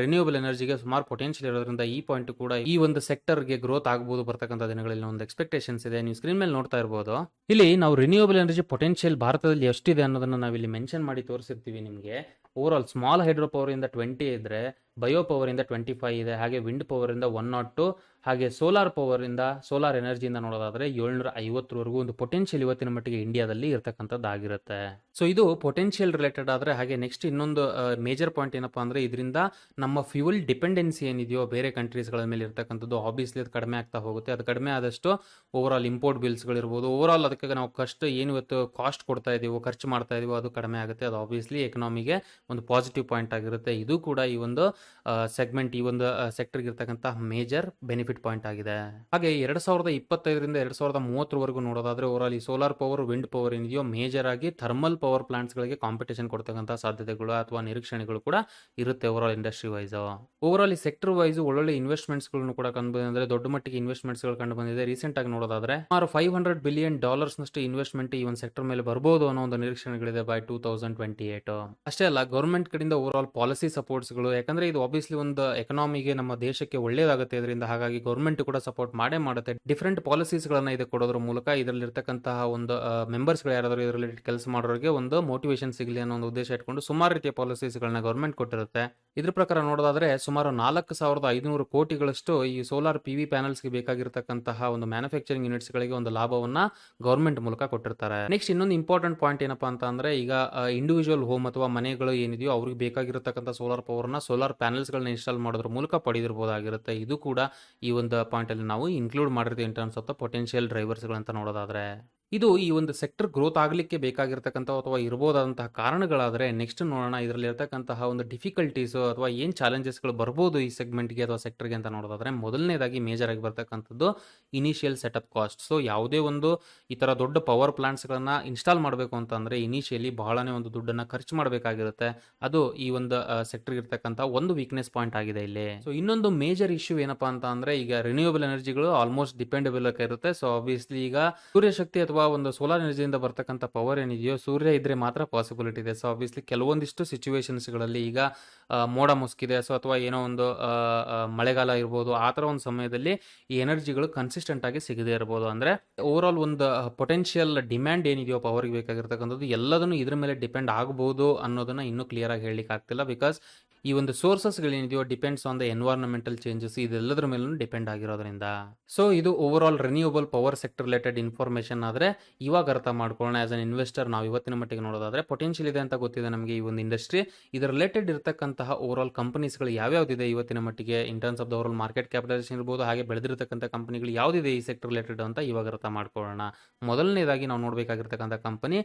ರಿನ್ಯೂಯಬಲ್ ಎನರ್ಜಿಗೆ ಸುಮಾರು ಪೊಟೆನ್ಷಿಯಲ್ ಇರೋದ್ರಿಂದ ಈ ಪಾಯಿಂಟ್ ಕೂಡ ಈ ಒಂದು ಸೆಕ್ಟರ್ಗೆ ಗ್ರೋತ್ ಆಗಬಹುದು ಬರ್ತಕ್ಕಂಥ ದಿನಗಳಲ್ಲಿ ಒಂದು ಎಕ್ಸ್ಪೆಕ್ಟೇಷನ್ಸ್ ಇದೆ. ನೀವು ಸ್ಕ್ರೀನ್ ಮೇಲೆ ನೋಡ್ತಾ ಇರಬಹುದು. ಇಲ್ಲಿ ನಾವು ರಿನ್ಯೂಯಬಲ್ ಎನರ್ಜಿ ಪೊಟೆನ್ಷಿಯಲ್ ಭಾರತದಲ್ಲಿ ಎಷ್ಟಿದೆ ಅನ್ನೋದನ್ನ ನಾವು ಇಲ್ಲಿ ಮೆನ್ಷನ್ ಮಾಡಿ ತೋರಿಸಿರ್ತೀವಿ ನಿಮಗೆ. Over all small hydro power ಇಂದ 20 ಇದ್ರೆ, ಬಯೋ ಪವರ್ ಇಂದ 25 ಇದೆ, ಹಾಗೆ ವಿಂಡ್ ಪವರ್ ಇಂದ 102, ಹಾಗೆ ಸೋಲಾರ್ ಎನರ್ಜಿಯಿಂದ ನೋಡೋದಾದ್ರೆ 750ವರೆಗೂ ಒಂದು ಪೊಟೆನ್ಷಿಯಲ್ ಇವತ್ತಿನ ಮಟ್ಟಿಗೆ ಇಂಡಿಯಾದಲ್ಲಿ ಇರತಕ್ಕಂಥದ್ದಾಗಿರುತ್ತೆ. ಸೊ ಇದು ಪೊಟೆನ್ಷಿಯಲ್ ರಿಲೇಟೆಡ್ ಆದ್ರೆ, ಹಾಗೆ ನೆಕ್ಸ್ಟ್ ಇನ್ನೊಂದು ಮೇಜರ್ ಪಾಯಿಂಟ್ ಏನಪ್ಪಾ ಅಂದ್ರೆ, ಇದರಿಂದ ನಮ್ಮ ಫ್ಯೂಯಲ್ ಡಿಪೆಂಡೆನ್ಸಿ ಏನಿದೆಯೋ ಬೇರೆ ಕಂಟ್ರೀಸ್ಗಳ ಮೇಲೆ ಇರ್ತಕ್ಕಂಥದ್ದು ಆಬ್ವಿಯಸ್ಲಿ ಅದು ಕಡಿಮೆ ಆಗ್ತಾ ಹೋಗುತ್ತೆ. ಅದು ಕಡಿಮೆ ಆದಷ್ಟು ಓವರ್ ಇಂಪೋರ್ಟ್ ಬಿಲ್ಸ್ಗಳಿರ್ಬೋದು, ಓವರ್ ಅದಕ್ಕೆ ನಾವು ಏನು ಇವತ್ತು ಕಾಸ್ಟ್ ಕೊಡ್ತಾ ಇದೀವೋ, ಖರ್ಚು ಮಾಡ್ತಾ ಇದೀವೋ ಅದು ಕಡಿಮೆ ಆಗುತ್ತೆ. ಅದು ಆಬ್ವಿಯಸ್ಲಿ ಎಕನಾಮಿಗೆ ಒಂದು ಪಾಸಿಟಿವ್ ಪಾಯಿಂಟ್ ಆಗಿರುತ್ತೆ. ಇದು ಕೂಡ ಈ ಒಂದು ಸೆಗ್ಮೆಂಟ್, ಈ ಒಂದು ಸೆಕ್ಟರ್ಗೆ ಇರ್ತಕ್ಕಂಥ ಮೇಜರ್ ಬೆನಿಫಿಟ್ ಪಾಯಿಂಟ್ ಆಗಿದೆ. ಹಾಗೆ 2025ರಿಂದ 2030ವರೆಗೂ ನೋಡೋದಾದ್ರೆ ಓವರಾಲ್ ಈ ಸೋಲಾರ್ ಪವರ್, ವಿಂಡ್ ಪವರ್ ಏನಿದೆಯೋ ಮೇಜರ್ ಆಗಿ ಥರ್ಮಲ್ ಪವರ್ ಪ್ಲಾಂಟ್ಸ್ ಗಳಿಗೆ ಕಾಂಪಿಟೇಷನ್ ಕೊಡ್ತಕ್ಕಂಥ ಸಾಧ್ಯತೆಗಳು ಅಥವಾ ನಿರೀಕ್ಷಣೆಗಳು ಕೂಡ ಇರುತ್ತೆ ಓವರಾಲ್ ಇಂಡಸ್ಟ್ರಿ ವೈಸ್. ಓವರಾಲ್ ಈ ಸೆಕ್ಟರ್ ವೈಸ್ ಒಳ್ಳೊಳ್ಳೆ ಇನ್ವೆಸ್ಟ್ಮೆಂಟ್ಸ್ ಗಳನ್ನು ಕೂಡ ಕಂಡು ಬಂದಿದೆ, ದೊಡ್ಡ ಮಟ್ಟಿಗೆ ಇನ್ವೆಸ್ಟ್ಮೆಂಟ್ಸ್ ಗಳು ಕಂಡು ಬಂದಿದೆ. ರೀಸೆಂಟ್ ಆಗಿ ನೋಡೋದಾದ್ರೆ ಸುಮಾರು $500 ಬಿಲಿಯನ್ ನಷ್ಟು ಇನ್ವೆಸ್ಟ್ಮೆಂಟ್ ಈ ಒಂದು ಸೆಕ್ಟರ್ ಮೇಲೆ ಬರಬಹುದು ಅನ್ನೋ ಒಂದು ನಿರೀಕ್ಷಣೆಗಳಿದೆ ಬೈ 2028. ಅಷ್ಟೇ ಅಲ್ಲ, ಗವರ್ಮೆಂಟ್ ಕಡೆಯಿಂದ ಓವರಾಲ್ ಪಾಲಿಸಿ ಸಪೋರ್ಟ್ಸ್ ಗಳು, ಯಾಕಂದ್ರೆ ಇದು ಆಬ್ವಿಯಸ್ಲಿ ಒಂದು ಎಕನಾಮಿಗೆ, ನಮ್ಮ ದೇಶಕ್ಕೆ ಒಳ್ಳೇದಾಗುತ್ತೆ ಇದರಿಂದ. ಹಾಗಾಗಿ ಗವರ್ಮೆಂಟ್ ಕೂಡ ಸಪೋರ್ಟ್ ಮಾಡೇ ಮಾಡುತ್ತೆ. ಡಿಫರೆಂಟ್ ಪಾಲಿಸೀಸ್ ಗಳನ್ನ ಇದಕ್ಕೆ ಕೊಡೋದ್ರ ಮೂಲಕ ಇದರಲ್ಲಿ ಇರ್ತಕ್ಕಂತಹ ಒಂದು ಮೆಂಬರ್ಸ್ ಗಳು ಯಾರಾದರೂ ಇದರಲ್ಲಿ ಕೆಲಸ ಮಾಡೋರಿಗೆ ಒಂದು ಮೋಟಿವೇಶನ್ ಸಿಗಲಿ ಅನ್ನೋ ಒಂದು ಉದ್ದೇಶ ಇಟ್ಕೊಂಡು ಸುಮಾರು ರೀತಿಯ ಪಾಲಿಸೀಸ್ ಗಳನ್ನ ಗವರ್ಮೆಂಟ್ ಕೊಟ್ಟಿರುತ್ತೆ. ಇದ್ರ ಪ್ರಕಾರ ನೋಡೋದಾದ್ರೆ ಸುಮಾರು 4,500 ಕೋಟಿಗಳಷ್ಟು ಈ ಸೋಲಾರ್ PV ಪ್ಯಾನಲ್ಸ್ಗೆ ಬೇಕಾಗಿರ್ತಕ್ಕಂತಹ ಒಂದು ಮ್ಯಾನುಫ್ಯಾಕ್ಚರಿಂಗ್ ಯೂನಿಟ್ಸ್ ಗಳಿಗೆ ಒಂದು ಲಾಭವನ್ನ ಗವರ್ಮೆಂಟ್ ಮೂಲಕ ಕೊಟ್ಟಿರ್ತಾರೆ. ನೆಕ್ಸ್ಟ್ ಇನ್ನೊಂದು ಇಂಪಾರ್ಟೆಂಟ್ ಪಾಯಿಂಟ್ ಏನಪ್ಪಾ ಅಂತ ಅಂದ್ರೆ, ಈಗ ಇಂಡಿವಿಜುವಲ್ ಹೋಮ್ ಅಥವಾ ಮನೆಗಳು ಏನಿದೆಯೋ ಅವ್ರಿಗೆ ಬೇಕಾಗಿರತಕ್ಕಂಥ ಸೋಲಾರ್ ಪವರ್ನ ಸೋಲಾರ್ ಪ್ಯಾನಲ್ಸ್ ಗಳನ್ನ ಇನ್ಸ್ಟಾಲ್ ಮಾಡೋದ್ರ ಮೂಲಕ ಪಡೆದಿರಬಹುದಾಗಿರುತ್ತೆ. ಇದು ಕೂಡ ಈ ಒಂದು ಪಾಯಿಂಟ್ ಅಲ್ಲಿ ನಾವು ಇನ್ಕ್ಲೂಡ್ ಮಾಡಿರ್ತೀವಿ in terms of the potential drivers ಗಳಂತ ನೋಡೋದಾದ್ರೆ. ಇದು ಈ ಒಂದು ಸೆಕ್ಟರ್ ಗ್ರೋತ್ ಆಗಲಿಕ್ಕೆ ಬೇಕಾಗಿರ್ತಕ್ಕಂಥ ಅಥವಾ ಇರಬಹುದಾದಂತಹ ಕಾರಣಗಳಾದರೆ, ನೆಕ್ಸ್ಟ್ ನೋಡೋಣ ಇದರಲ್ಲಿ ಇರತಕ್ಕಂತಹ ಒಂದು ಡಿಫಿಕಲ್ಟೀಸ್ ಅಥವಾ ಏನು ಚಾಲೆಂಜಸ್ಗಳು ಬರ್ಬೋದು ಈ ಸೆಗ್ಮೆಂಟ್ಗೆ ಅಥವಾ ಸೆಕ್ಟರ್ಗೆ ಅಂತ ನೋಡೋದಾದ್ರೆ, ಮೊದಲನೇದಾಗಿ ಮೇಜರ್ ಆಗಿ ಬರ್ತಕ್ಕಂಥದ್ದು ಇನಿಷಿಯಲ್ ಸೆಟಪ್ ಕಾಸ್ಟ್. ಸೊ ಯಾವುದೇ ಒಂದು ಈ ಥರ ದೊಡ್ಡ ಪವರ್ ಪ್ಲಾಂಟ್ಸ್ಗಳನ್ನ ಇನ್ಸ್ಟಾಲ್ ಮಾಡಬೇಕು ಅಂತಂದರೆ ಇನಿಷಿಯಲಿ ಬಹಳನೇ ಒಂದು ದುಡ್ಡನ್ನು ಖರ್ಚು ಮಾಡಬೇಕಾಗಿರುತ್ತೆ. ಅದು ಈ ಒಂದು ಸೆಕ್ಟರ್ಗೆ ಇರ್ತಕ್ಕಂಥ ಒಂದು ವೀಕ್ನೆಸ್ ಪಾಯಿಂಟ್ ಆಗಿದೆ ಇಲ್ಲಿ. ಸೊ ಇನ್ನೊಂದು ಮೇಜರ್ ಇಶ್ಯೂ ಏನಪ್ಪಾ ಅಂತ ಅಂದರೆ, ಈಗ ರಿನ್ಯೂಯಬಲ್ ಎನರ್ಜಿಗಳು ಆಲ್ಮೋಸ್ಟ್ ಡಿಪೆಂಡಬಲ್ ಇರುತ್ತೆ. ಸೊ ಆಬ್ವಿಯಸ್ಲಿ ಈಗ ಸೂರ್ಯಶಕ್ತಿ ಅಥವಾ ಒಂದು ಸೋಲಾರ್ ಎನರ್ಜಿಯಿಂದ ಬರ್ತಕ್ಕಂಥ ಪವರ್ ಏನಿದೆಯೋ ಸೂರ್ಯ ಇದ್ರೆ ಮಾತ್ರ ಪಾಸಿಬಿಲಿಟಿ ಇದೆ. ಸೊ ಆಬ್ವಿಯಸ್ಲಿ ಕೆಲವೊಂದಿಷ್ಟು ಸಿಚುವೇಶನ್ಸ್ಗಳಲ್ಲಿ ಈಗ ಮೋಡ ಮುಸ್ಕಿದೆ, ಸೊ ಅಥವಾ ಏನೋ ಒಂದು ಮಳೆಗಾಲ ಇರ್ಬೋದು, ಆ ಥರ ಒಂದು ಸಮಯದಲ್ಲಿ ಈ ಎನರ್ಜಿಗಳು ಕನ್ಸಿಸ್ಟೆಂಟ್ ಆಗಿ ಸಿಗದೇ ಇರ್ಬೋದು. ಅಂದರೆ ಓವರಾಲ್ ಒಂದು ಪೊಟೆನ್ಷಿಯಲ್ ಡಿಮ್ಯಾಂಡ್ ಏನಿದೆಯೋ ಪವರ್ಗೆ ಬೇಕಾಗಿರ್ತಕ್ಕಂಥದ್ದು ಎಲ್ಲದನ್ನು ಇದ್ರ ಮೇಲೆ ಡಿಪೆಂಡ್ ಆಗ್ಬೋದು ಅನ್ನೋದನ್ನ ಇನ್ನೂ ಕ್ಲಿಯರ್ ಆಗಿ ಹೇಳಲಿಕ್ಕೆ ಆಗ್ತಿಲ್ಲ. ಬಿಕಾಸ್ ಈ ಒಂದು ಸೋರ್ಸಸ್ಗಳೇನಿದೆಯೋ depends on the environmental changes, ಇದೆಲ್ಲದರ ಮೇಲೂ ಡಿಪೆಂಡ್ ಆಗಿರೋದ್ರಿಂದ. ಸೊ ಇದು overall renewable power sector related information. ಆದರೆ ಇವಾಗ ಅರ್ಥ ಮಾಡ್ಕೊಳ್ಳೋಣ, ಆಸ್ ಅನ್ ಇನ್ವೆಸ್ಟರ್ ನಾವು ಇವತ್ತಿನ ಮಟ್ಟಿಗೆ ನೋಡೋದಾದ್ರೆ ಪೊಟೆನ್ಷಿಯಲ್ ಇದೆ ಅಂತ ಗೊತ್ತಿದೆ ನಮಗೆ ಈ ಒಂದು ಇಂಡಸ್ಟ್ರಿ. ಇದರ ರಿಲೇಟೆಡ್ ಇರತಕ್ಕಂತಹ ಓವರಾಲ್ ಕಂಪನೀಸ್ಗಳು ಯಾವ್ಯಾವ್ದಿದೆ ಇವತ್ತಿನ ಮಟ್ಟಿಗೆ ಇನ್ terms of the overall market capitalisation ಇರ್ಬೋದು, ಹಾಗೆ ಬೆಳೆದಿರತಕ್ಕಂಥ ಕಂಪನಿಗಳು ಯಾವುದಿದೆ ಈ ಸೆಕ್ಟರ್ ರಿಲೇಟೆಡ್ ಅಂತ ಇವಾಗ ಅರ್ಥ ಮಾಡ್ಕೊಳ್ಳೋಣ. ಮೊದಲನೇದಾಗಿ ನಾವು ನೋಡಬೇಕಾಗಿರ್ತಕ್ಕಂಥ ಕಂಪನಿ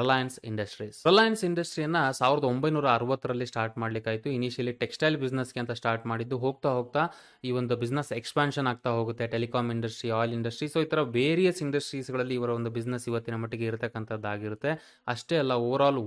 ರಿಲಯನ್ಸ್ ಇಂಡಸ್ಟ್ರೀಸ್. ರಿಲಯನ್ಸ್ ಇಂಡಸ್ಟ್ರಿಯನ್ನ 1960ರಲ್ಲಿ ಸ್ಟಾರ್ಟ್ ಮಾಡ್ಲಿಕ್ಕಾಯ್ತು. ಇನಿಷಿಯಲಿ ಟೆಕ್ಸ್ಟೈಲ್ ಬಿಸ್ನೆಸ್ಗೆ ಅಂತ ಸ್ಟಾರ್ಟ್ ಮಾಡಿದ್ದು, ಹೋಗ್ತಾ ಹೋಗ್ತಾ ಈ ಒಂದು ಬಿಸ್ನೆಸ್ ಎಕ್ಸ್ಪಾನ್ಷನ್ ಆಗ್ತಾ ಹೋಗುತ್ತೆ. Telecom industry, oil industry, so ಈ ಥರ ವೇರಿಯಸ್ ಇಂಡಸ್ಟ್ರೀಸ್ಗಳಲ್ಲಿ ಇವರ ಒಂದು ಬಿಸ್ನೆಸ್ ಇವತ್ತಿನ ಮಟ್ಟಿಗೆ ಇರತಕ್ಕಂಥದ್ದಾಗಿರುತ್ತೆ. ಅಷ್ಟೇ ಅಲ್ಲ, ಓವರ್ ಆಲ್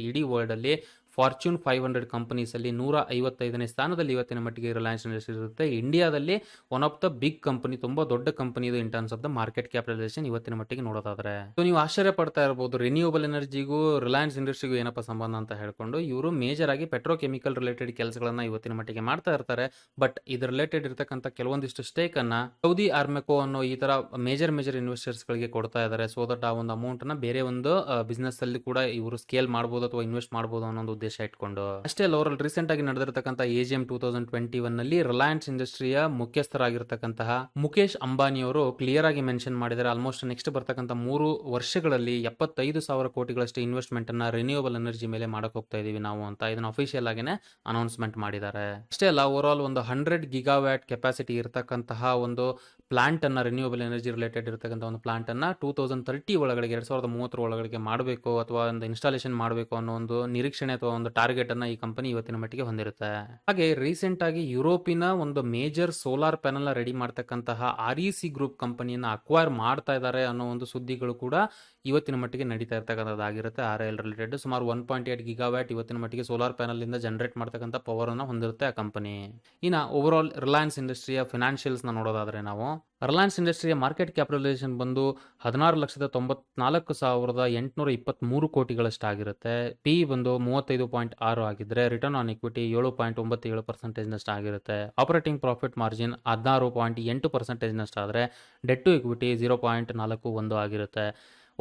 ಇಡೀ ವರ್ಲ್ಡ್ ಅಲ್ಲಿ ಫಾರ್ಚೂನ್ 500 ಕಂಪನೀಸಲ್ಲಿ 155ನೇ ಸ್ಥಾನದಲ್ಲಿ ಇವತ್ತಿನ ಮಟ್ಟಿಗೆ ರಿಲಯನ್ಸ್ ಇಂಡಸ್ಟ್ರೀಸ್ ಇರುತ್ತೆ. ಇಂಡಿಯಾದಲ್ಲಿ one of the big company, ತುಂಬಾ ದೊಡ್ಡ ಕಂಪನಿ ಇದು in terms of the market capitalisation ಇವತ್ತಿನ ಮಟ್ಟಿಗೆ ನೋಡೋದಾದ್ರೆ. ಸೊ ನೀವು ಆಶ್ಚರ್ಯ ಪಡ್ತಾ ಇರಬಹುದು, ರಿನ್ಯೂಯಬಲ್ ಎನರ್ಜಿಗೂ ರಿಲಯನ್ಸ್ ಇಂಡಸ್ಟ್ರಿಗೂ ಏನಪ್ಪ ಸಂಬಂಧ ಅಂತ ಹೇಳ್ಕೊಂಡು. ಇವರು ಮೇಜರ್ ಆಗಿ ಪೆಟ್ರೋಕೆಮಿಕಲ್ ರಿಲೇಟೆಡ್ ಕೆಲಸಗಳನ್ನ ಇವತ್ತಿನ ಮಟ್ಟಿಗೆ ಮಾಡ್ತಾ ಇರ್ತಾರೆ. ಬಟ್ ಇದ್ರ ರಿಲೇಟೆಡ್ ಇರತಕ್ಕಂಥ ಕೆಲವೊಂದಿಷ್ಟು ಸ್ಟೇಕ್ ಅನ್ನ ಸೌದಿ ಆರ್ಮೆಕೋ ಅನ್ನೋ ಈ ತರ ಮೇಜರ್ ಇನ್ವೆಸ್ಟರ್ಸ್ ಗಳಿಗೆ ಕೊಡ್ತಾ ಇದ್ದಾರೆ. ಸೊ ದಟ್ ಆ ಒಂದು ಅಮೌಂಟ್ ನ ಬೇರೆ ಒಂದು ಬಿಸ್ನೆಸ್ ಅಲ್ಲಿ ಕೂಡ ಇವರು ಸ್ಕೇಲ್ ಮಾಡಬಹುದು ಅಥವಾ ಇನ್ವೆಸ್ಟ್ ಮಾಡಬಹುದು ಅನ್ನೋ ಉದ್ದೇಶ ಇಟ್ಕೊಂಡು. ಅಷ್ಟೇ ಅಲ್ಲ, ಅವರಲ್ಲಿ ರೀಸೆಂಟ್ ಆಗಿ ನಡೆದಿರತಕ್ಕಂಥ AGM 2021 ನಲ್ಲಿ ರಿಲಯನ್ಸ್ ಇಂಡಸ್ಟ್ರಿಯ ಮುಖ್ಯಸ್ಥರಾಗಿರ್ತಕ್ಕಂತಹ ಮುಖೇಶ್ ಅಂಬಾನಿ ಅವರು ಕ್ಲಿಯರ್ ಆಗಿ ಮೆನ್ಷನ್ ಮಾಡಿದ್ದಾರೆ, ಆಲ್ಮೋಸ್ಟ್ ನೆಕ್ಸ್ಟ್ ಬರ್ತಕ್ಕಂಥ 3 ವರ್ಷಗಳಲ್ಲಿ 75,000 ಕೋಟಿಗಳಷ್ಟು ಇನ್ವೆಸ್ಟ್ಮೆಂಟ್ ಅನ್ನ ರಿನ್ಯೂಯಬಲ್ ಎನರ್ಜಿ ಮೇಲೆ ಮಾಡಕ್ ಹೋಗ್ತಾ ಇದೀವಿ ನಾವು ಅಂತ ಇದನ್ನ ಅಫಿಷಿಯಲ್ ಆಗಿನೇ ಅನೌನ್ಸ್ಮೆಂಟ್ ಮಾಡಿದ್ದಾರೆ. ಅಷ್ಟೇ ಅಲ್ಲ, ಓವರ್ ಆಲ್ ಒಂದು 100 ಗಿಗಾವ್ಯಾಟ್ ಕೆಪಾಸಿಟಿ ಇರತಕ್ಕಂತಹ ಒಂದು ಪ್ಲಾಂಟ್ ಅನ್ನ, ರಿನ್ಯೂಯಬಲ್ ಎನರ್ಜಿ ರಿಲೇಟೆಡ್ ಇರತಕ್ಕಂಥ ಒಂದು ಪ್ಲಾಂಟ್ ಅನ್ನ 2030 ಒಳಗಡೆ 2030 ಒಳಗಡೆ ಮಾಡಬೇಕು ಅಥವಾ ಒಂದು ಇನ್ಸ್ಟಾಲೇಷನ್ ಮಾಡಬೇಕು ಅನ್ನೋ ಒಂದು ನಿರೀಕ್ಷಣೆ ಅಥವಾ ಒಂದು ಟಾರ್ಗೆಟ್ ಅನ್ನ ಈ ಕಂಪನಿ ಇವತ್ತಿನ ಮಟ್ಟಿಗೆ ಹೊಂದಿರುತ್ತೆ. ಹಾಗೆ ರೀಸೆಂಟ್ ಆಗಿ ಯುರೋಪಿನ ಒಂದು ಮೇಜರ್ ಸೋಲಾರ್ ಪ್ಯಾನಲ್ ರೆಡಿ ಮಾಡ್ತಕ್ಕಂತಹ REC ಗ್ರೂಪ್ ಕಂಪನಿಯನ್ನ ಅಕ್ವೈರ್ ಮಾಡ್ತಾ ಇದ್ದಾರೆ ಅನ್ನೋ ಒಂದು ಸುದ್ದಿಗಳು ಕೂಡ ಇವತ್ತಿನ ಮಟ್ಟಿಗೆ ನಡೀತಾ ಇರ್ತಕ್ಕಂಥದ್ದಾಗಿರುತ್ತೆ. RIL ರಿಲೇಟೆಡ್ ಸುಮಾರು 1.8 ಗಿಗಾವ್ಯಾಟ್ ಇವತ್ತಿನ ಮಟ್ಟಿಗೆ ಸೋಲಾರ್ ಪ್ಯಾನಲ್ ಇಂದ ಜನರೇಟ್ ಮಾಡ್ತಕ್ಕಂಥ ಪವರ್ ಅನ್ನ ಹೊಂದಿರುತ್ತೆ ಆ ಕಂಪನಿ. ಇನ್ನ ಓವರ್ ಆಲ್ ರಿಲಯನ್ಸ್ ಇಂಡಸ್ಟ್ರಿಯ ಫಿನಾನ್ಷಿಯಲ್ಸ್ ನ ನೋಡೋದಾದ್ರೆ ನಾವು ರಿಲಯನ್ಸ್ ಇಂಡಸ್ಟ್ರಿಯ ಮಾರ್ಕೆಟ್ ಕ್ಯಾಪಿಟಲೈಸೇಷನ್ ಬಂದು 16,94,823 ಕೋಟಿಗಳಷ್ಟಾಗಿರುತ್ತೆ. ಪಿ ಬಂದು 35.6 ಆಗಿದ್ರೆ ರಿಟರ್ನ್ ಆನ್ ಇಕ್ವಿಟಿ 7.97% ಆಗಿರುತ್ತೆ. ಆಪರೇಟಿಂಗ್ ಪ್ರಾಫಿಟ್ ಮಾರ್ಜಿನ್ 16.8% ಆದರೆ ಡೆಟ್ ಟು ಇಕ್ವಿಟಿ 0.41 ಆಗಿರುತ್ತೆ.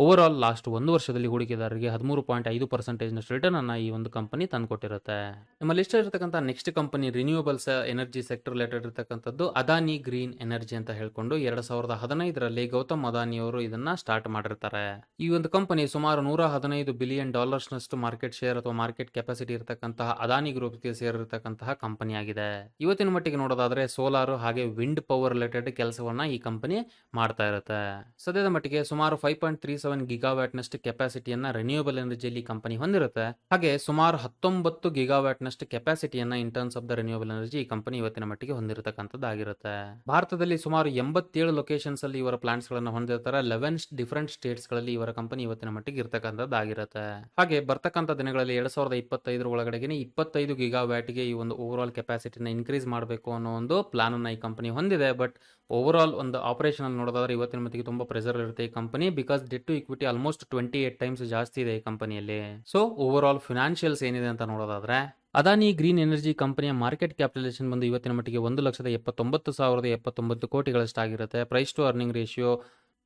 ಓವರ್ ಆಲ್ ಲಾಸ್ಟ್ 1 ವರ್ಷದಲ್ಲಿ ಹೂಡಿಕೆದಾರರಿಗೆ 13.5% ರಿಟರ್ನ್ ಅನ್ನ ಈ ಒಂದು ಕಂಪನಿ ತಂದುಕೊಟ್ಟಿರುತ್ತೆ. ನಮ್ಮ ಲಿಸ್ಟ್ ಇರತಕ್ಕಂಥ next company renewables energy sector related ಇರತಕ್ಕಂಥದ್ದು ಅದಾನಿ ಗ್ರೀನ್ ಎನರ್ಜಿ ಅಂತ ಹೇಳ್ಕೊಂಡು 2015ರಲ್ಲಿ ಗೌತಮ್ ಅದಾನಿ ಅವರು ಇದನ್ನ ಸ್ಟಾರ್ಟ್ ಮಾಡಿರ್ತಾರೆ. ಈ ಒಂದು ಕಂಪನಿ ಸುಮಾರು $115 ಬಿಲಿಯನ್ ನಷ್ಟು ಮಾರ್ಕೆಟ್ ಶೇರ್ ಅಥವಾ ಮಾರ್ಕೆಟ್ ಕೆಪಾಸಿಟಿ ಇರತಕ್ಕಂತಹ ಅದಾನಿ ಗ್ರೂಪ್ಗೆ ಸೇರಿರತಕ್ಕಂತಹ ಕಂಪನಿ ಆಗಿದೆ. ಇವತ್ತಿನ ಮಟ್ಟಿಗೆ ನೋಡೋದಾದ್ರೆ ಸೋಲಾರ್ ಹಾಗೆ ವಿಂಡ್ ಪವರ್ ರಿಲೇಟೆಡ್ ಕೆಲಸವನ್ನ ಈ ಕಂಪನಿ ಮಾಡ್ತಾ ಇರುತ್ತೆ. ಸದ್ಯದ ಮಟ್ಟಿಗೆ ಸುಮಾರು 5.37 ಗಿಗಾವ್ಯಾಟ್ ನಷ್ಟು ಕೆಪಾಸಿಟಿಯನ್ನ ರಿನ್ಯೂಯಬಲ್ ಎನರ್ಜಿಯಲ್ಲಿ ಕಂಪನಿ ಹೊಂದಿರುತ್ತೆ. ಹಾಗೆ ಸುಮಾರು 19 ಗಿಗಾವ್ಯಾಟ್ ನಷ್ಟು ಕೆಪಾಸಿಟಿಯನ್ನ in terms of the renewable energy ಈ ಕಂಪನಿ ಇವತ್ತಿನ ಮಟ್ಟಿಗೆ ಹೊಂದಿರತಕ್ಕಂಥದ್ದಾಗಿರುತ್ತೆ. ಭಾರತದಲ್ಲಿ ಸುಮಾರು 87 ಲೊಕೇಶನ್ಸ್ ಅಲ್ಲಿ ಇವರ ಪ್ಲಾಂಟ್ಸ್ ಗಳನ್ನ ಹೊಂದಿರ್ತಾರೆ. 11 ಡಿಫರೆಂಟ್ ಸ್ಟೇಟ್ಸ್ ಗಳಲ್ಲಿ ಇವರ ಕಂಪನಿ ಇವತ್ತಿನ ಮಟ್ಟಿಗೆ ಇರತಕ್ಕಂಥದ್ದಾಗಿರುತ್ತೆ. ಹಾಗೆ ಬರ್ತಕ್ಕಂಥ ದಿನಗಳಲ್ಲಿ 2025 ಒಳಗಡೆಗೆ 25 ಗಿಗಾವ್ಯಾಟ್ ಗೆ ಈ ಒಂದು ಓವರ್ ಆಲ್ ಕೆಪಾಸಿಟಿನ ಇನ್ಕ್ರೀಸ್ ಮಾಡಬೇಕು ಅನ್ನೋ ಒಂದು ಪ್ಲಾನ್ ಅನ್ನ ಈ ಕಂಪನಿ ಹೊಂದಿದೆ. ಬಟ್ ಓವರ್ ಆಲ್ ಒಂದು ಆಪರೇಷನ್ ಅಲ್ಲಿ ನೋಡೋದಾದ್ರೆ ಇವತ್ತಿನ ಮಟ್ಟಿಗೆ ತುಂಬಾ ಪ್ರೆಸರ್ ಇರುತ್ತೆ ಈ company. Because debt to equity almost 28 times ಜಾಸ್ತಿ ಇದೆ ಈ ಕಂಪನಿಯಲ್ಲಿ. ಸೊ ಓವರ್ ಆಲ್ ಫಿನಾನ್ಷಿಯಲ್ಸ್ ಏನಿದೆ ಅಂತ ನೋಡೋದಾದ್ರೆ ಅದಾನಿ ಗ್ರೀನ್ ಎನರ್ಜಿ ಕಂಪನಿಯ ಮಾರ್ಕೆಟ್ ಕ್ಯಾಪಿಟಲೈಸೇಷನ್ ಬಂದು ಇವತ್ತಿನ ಮಟ್ಟಿಗೆ 1,79,079 ಕೋಟಿಗಳಷ್ಟಾಗಿರುತ್ತೆ. ಪ್ರೈಸ್ ಟು ಅರ್ನಿಂಗ್ ರೇಷಿಯೋ